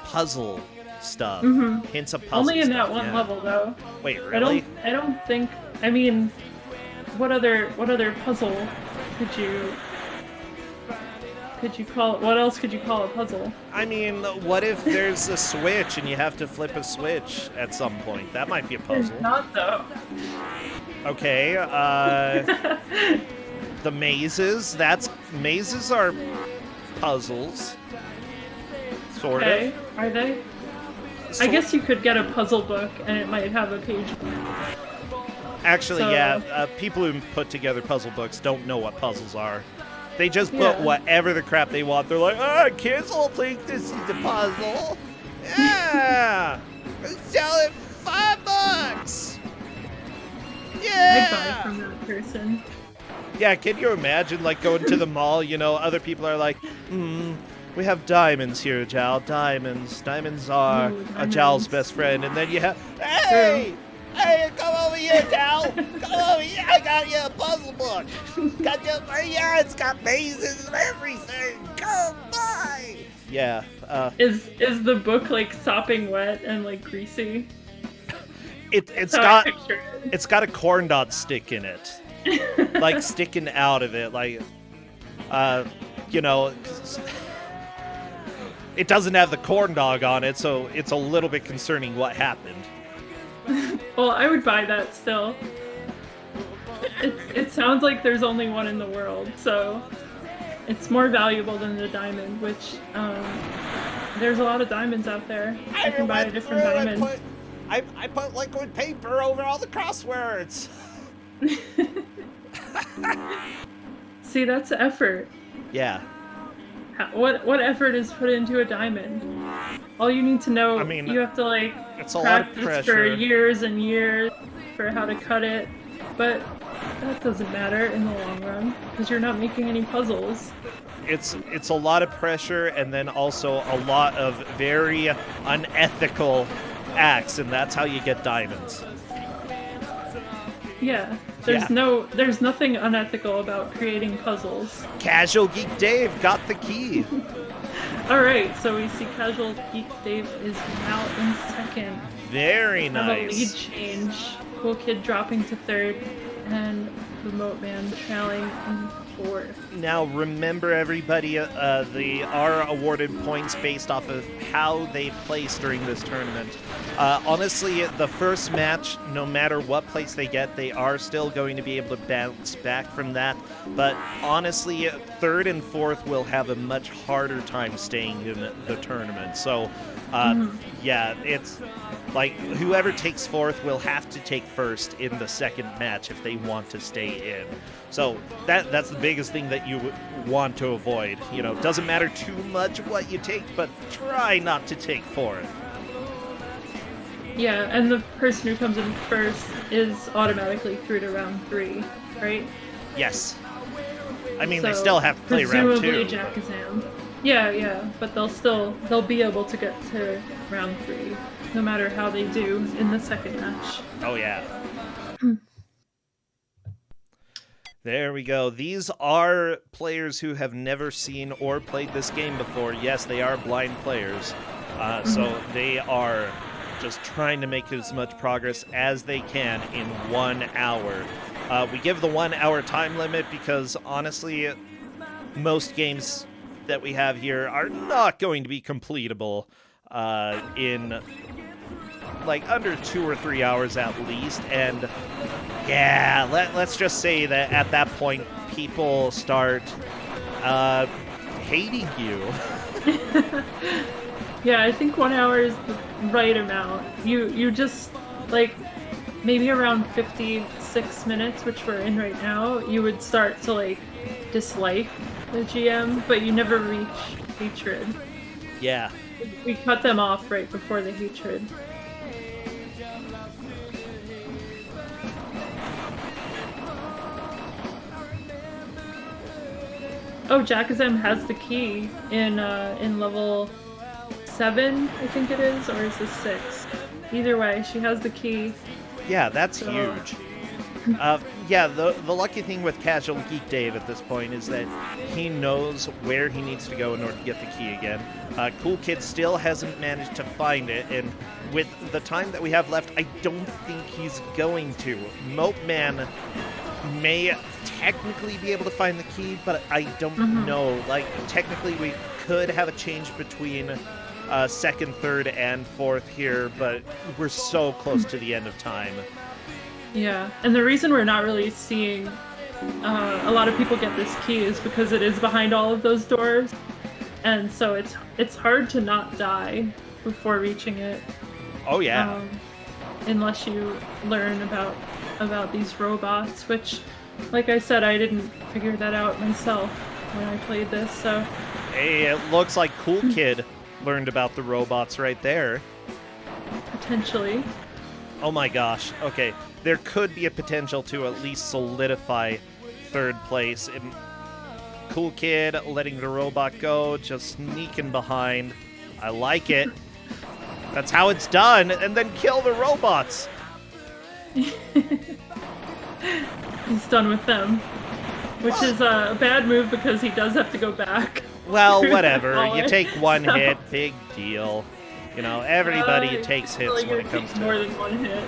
puzzle stuff. Mm-hmm. Hints of puzzle. Only in stuff, that one yeah. level, though. Wait, really? I don't think. I mean, what other puzzle could you call it? What else could you call a puzzle? I mean, what if there's a switch and you have to flip a switch at some point? That might be a puzzle. There's not, though. Okay, the mazes. Mazes are puzzles. Sort of. Are they? I guess you could get a puzzle book and it might have a page. Actually, So- yeah, people who put together puzzle books don't know what puzzles are. They just put whatever the crap they want. They're like, kids will think this is a puzzle. Yeah! Sell it $5! Yeah! I'd buy from that person. Yeah, can you imagine, like, going to the mall, other people are like, we have diamonds here, Jal. Diamonds. Diamonds are Jal's best friend. And then you have, hey, come over here, Jal. Come over here. I got you a puzzle book. It's got mazes and everything. Come by. Yeah. Is the book like sopping wet and like greasy? It's How I got picture it. it's got a corn dog stick in it, like sticking out of it, like, It doesn't have the corn dog on it, so it's a little bit concerning what happened. Well, I would buy that still. It sounds like there's only one in the world, so it's more valuable than the diamond, which there's a lot of diamonds out there. I can buy a different diamond. I put liquid paper over all the crosswords. See, that's effort. Yeah. What effort is put into a diamond? All you need to know, I mean, you have to like it's a lot of practice pressure. for years and years for how to cut it, but that doesn't matter in the long run because you're not making any puzzles. It's a lot of pressure and then also a lot of very unethical acts, and that's how you get diamonds. Yeah, there's nothing unethical about creating puzzles. Casual Geek Dave got the key. All right, so we see Casual Geek Dave is now in second. Very Have a lead nice. change. Cool Kid dropping to third, and Remote Man trailing in fourth. Now remember, everybody, they are awarded points based off of how they place during this tournament. Honestly, the first match, no matter what place they get, they are still going to be able to bounce back from that. But honestly, third and fourth will have a much harder time staying in the tournament. So, yeah, it's like whoever takes fourth will have to take first in the second match if they want to stay in. So that's the biggest thing that you want to avoid. Doesn't matter too much what you take, but try not to take fourth. Yeah, and the person who comes in first is automatically through to round 3, right? Yes. I mean, So, they still have to play round 2. presumably Jackazam. Yeah, but they'll be able to get to round 3, no matter how they do in the second match. Oh, yeah. There we go. These are players who have never seen or played this game before. Yes, they are blind players. So they are just trying to make as much progress as they can in 1 hour. We give the 1 hour time limit because, honestly, most games that we have here are not going to be completable in like under 2 or 3 hours at least. And yeah, let's just say that at that point people start hating you. Yeah, I think 1 hour is the right amount. You just, like, maybe around 56 minutes, which we're in right now, you would start to, like, dislike the GM, but you never reach hatred. Yeah. We cut them off right before the hatred. Oh, Jakazam has the key in level 7, I think it is, or is this 6? Either way, she has the key. Yeah, that's So- huge. Yeah, the lucky thing with Casual Geek Dave at this point is that he knows where he needs to go in order to get the key again. Cool Kid still hasn't managed to find it, and with the time that we have left, I don't think he's going to. Moat Man may technically be able to find the key, but I don't know. Like, technically we could have a change between second, third, and fourth here, but we're so close to the end of time. Yeah, and the reason we're not really seeing a lot of people get this key is because it is behind all of those doors, and so it's hard to not die before reaching it. Oh yeah. Unless you learn about these robots, which, like I said, I didn't figure that out myself when I played this. So Hey, it looks like Cool Kid learned about the robots right there. potentially. Oh my gosh. Okay, there could be a potential to at least solidify third place. Cool Kid letting the robot go, just sneaking behind. I like it. That's how it's done, and then kill the robots. He's done with them, which is a bad move because he does have to go back. Well, whatever. You take one So- hit, big deal. You know, everybody takes hits like when it comes more to... than one hit.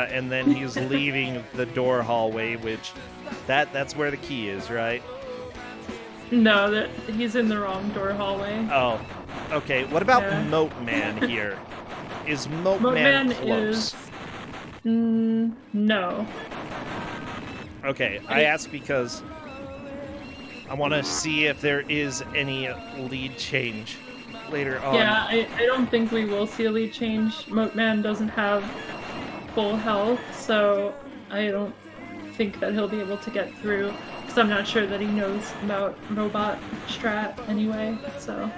And then he's leaving the door hallway, which... That's where the key is, right? No, that he's in the wrong door hallway. Oh, okay. What about Yeah. Moat Man here? Is Moat Moat Man Man close? No. Okay, I ask because I want to see if there is any lead change later on. Yeah, I don't think we will see a lead change. Moat Man doesn't have full health, so I don't think that he'll be able to get through, because I'm not sure that he knows about robot strat anyway, so.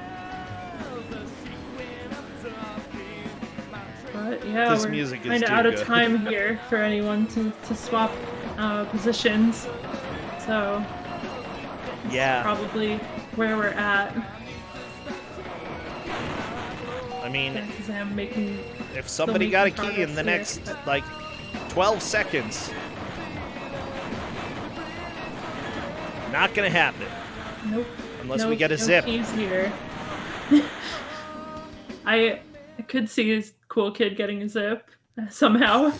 But yeah, This we're music is kind of too out of good. time here for anyone to swap positions, so Yeah, probably where we're at. I mean, Because I'm making if somebody got a making key in the progress next, here, but- like, 12 seconds, not gonna happen. Nope. Unless no, we get a no zip. keys here. I could see his Cool Kid getting a zip somehow.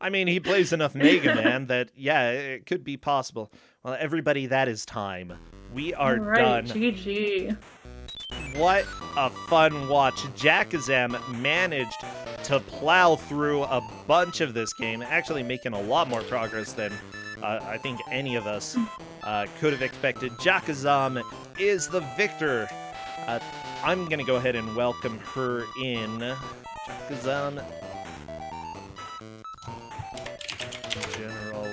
I mean, he plays enough Mega Man that, yeah, it could be possible. Well, everybody, that is time. We are All right, done. GG. What a fun watch. Jakazam managed to plow through a bunch of this game, actually making a lot more progress than I think any of us could have expected. Jakazam is the victor. I'm going to go ahead and welcome her in. Jakazam. General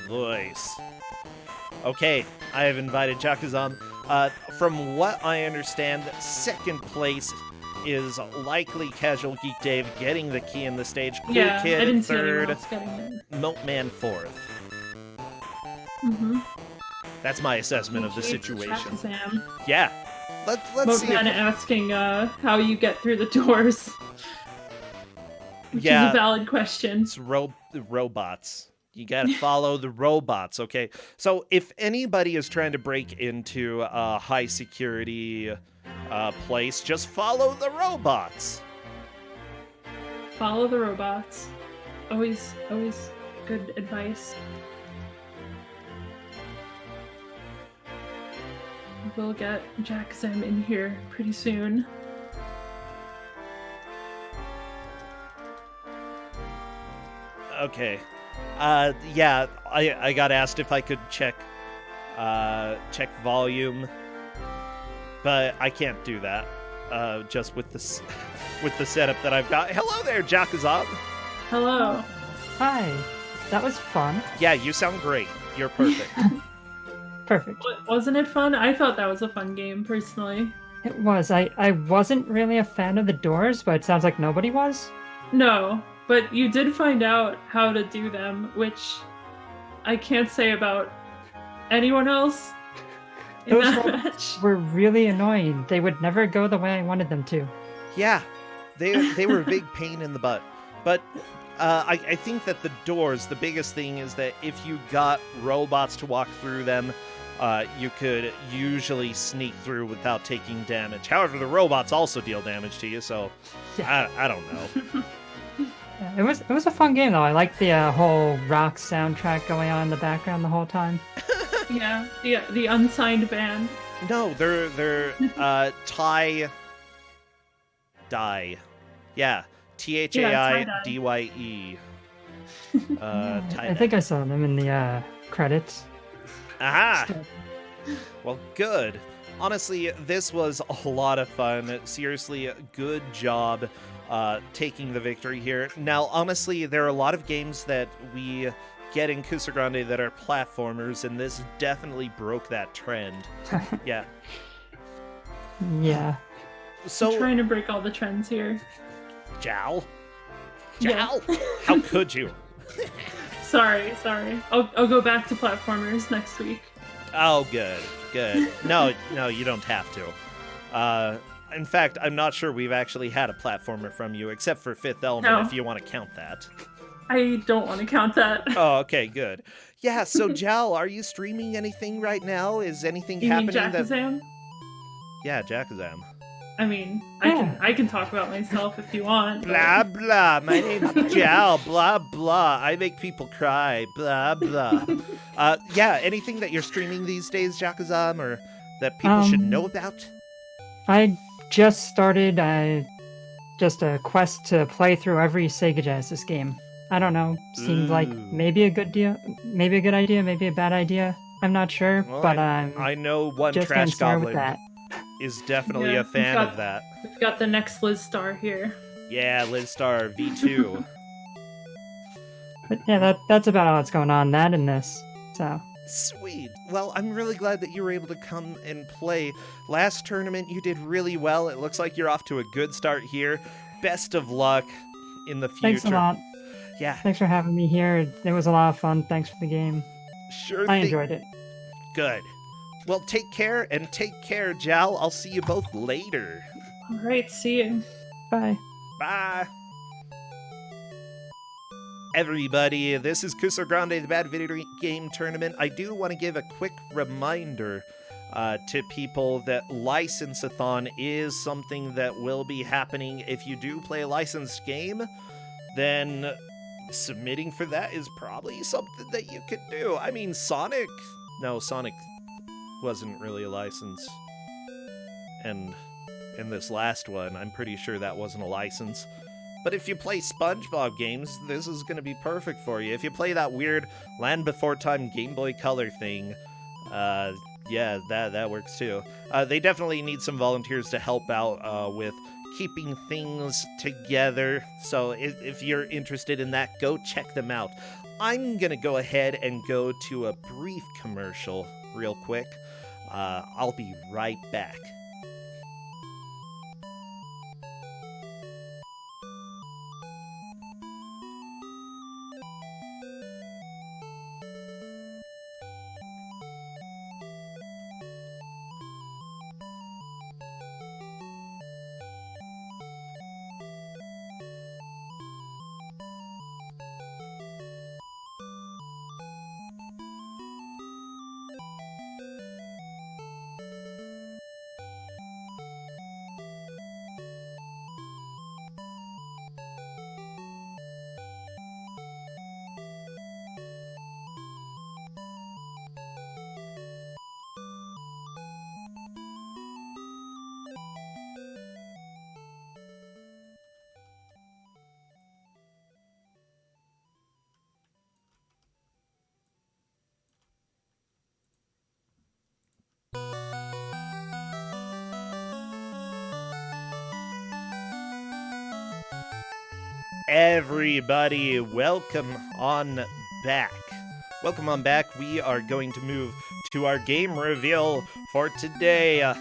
voice. Okay, I have invited Jakazam. From what I understand, second place is likely Casual Geek Dave getting the key in the stage. Cool Yeah, Kid I didn't see anyone third, else getting it. Moat Man fourth. Mm-hmm. That's my assessment of the GG to situation. Jakazam. Yeah, let's Moat see. Man asking how you get through the doors. Which is Yeah. a valid question. It's robots. You gotta follow the robots, okay? So if anybody is trying to break into a high security place, just follow the robots. Follow the robots. Always good advice. We'll get Jakazam in here pretty soon. Okay. Yeah, I got asked if I could check volume, but I can't do that. Just with this with the setup that I've got. Hello there, Jakazam. Hello. Hi, that was fun. Yeah, you sound great. You're perfect. Perfect. Wasn't it fun? I thought that was a fun game, personally. It was. I wasn't really a fan of the doors, but it sounds like nobody was. No, but you did find out how to do them, which I can't say about anyone else in Those that robots match? were really annoying. They would never go the way I wanted them to. Yeah, they were a big pain in the butt. But I think that the doors, the biggest thing is that if you got robots to walk through them, you could usually sneak through without taking damage. However, the robots also deal damage to you, so I don't know. Yeah, it was a fun game though. I liked the whole rock soundtrack going on in the background the whole time. Yeah, the unsigned band. No, they're tie dye. Yeah, THAIDYE. I think I saw them in the credits. Aha! So, Well, good. Honestly, this was a lot of fun. Seriously, good job taking the victory here. Now, honestly, there are a lot of games that we get in Ku5ogrande that are platformers, and this definitely broke that trend. Yeah. yeah. So, I'm trying to break all the trends here. Jowl? Yeah. Jowl? How could you? Sorry. I'll go back to platformers next week. Oh, good. No, you don't have to. In fact, I'm not sure we've actually had a platformer from you, except for Fifth Element, No. if you want to count that. I don't want to count that. Oh, okay, good. Yeah, so Jal, are you streaming anything right now? Is anything You mean happening that... Jackazam? Yeah, Jackazam. I mean, I can talk about myself if you want. Blah, blah. My name's Jal. Blah, blah. I make people cry. Blah, blah. Yeah, anything that you're streaming these days, Jackazam, or that people should know about? I just started just a quest to play through every Sega Genesis game. I don't know. Seemed like Ooh. maybe a good idea, maybe a bad idea. I'm not sure, Well, but I know one just Trash getting started with Goblin that. is definitely Yeah, a fan we've got- of that. We've got the next Liz Star here. Yeah, Liz Star V2. But yeah, that's about all that's going on. That and this. So Sweet. Well, I'm really glad that you were able to come and play. Last tournament, you did really well. It looks like you're off to a good start here. Best of luck in the future. thanks a lot. Yeah, Thanks for having me here. It was a lot of fun. Thanks for the game. sure I thing. enjoyed it. Good. Well, take care, and take care, Jal. I'll see you both later. All right, see you. Bye. Bye. Everybody, this is Ku5ogrande, the Bad Video Game Tournament. I do want to give a quick reminder to people that License-a-thon is something that will be happening. If you do play a licensed game, then submitting for that is probably something that you could do. I mean, Sonic wasn't really a license. And in this last one, I'm pretty sure that wasn't a license. But if you play SpongeBob games, this is going to be perfect for you. If you play that weird Land Before Time Game Boy Color thing, yeah, that works too. They definitely need some volunteers to help out with keeping things together. So if you're interested in that, go check them out. I'm going to go ahead and go to a brief commercial real quick. I'll be right back. Everybody, welcome on back. Welcome on back. We are going to move to our game reveal for today.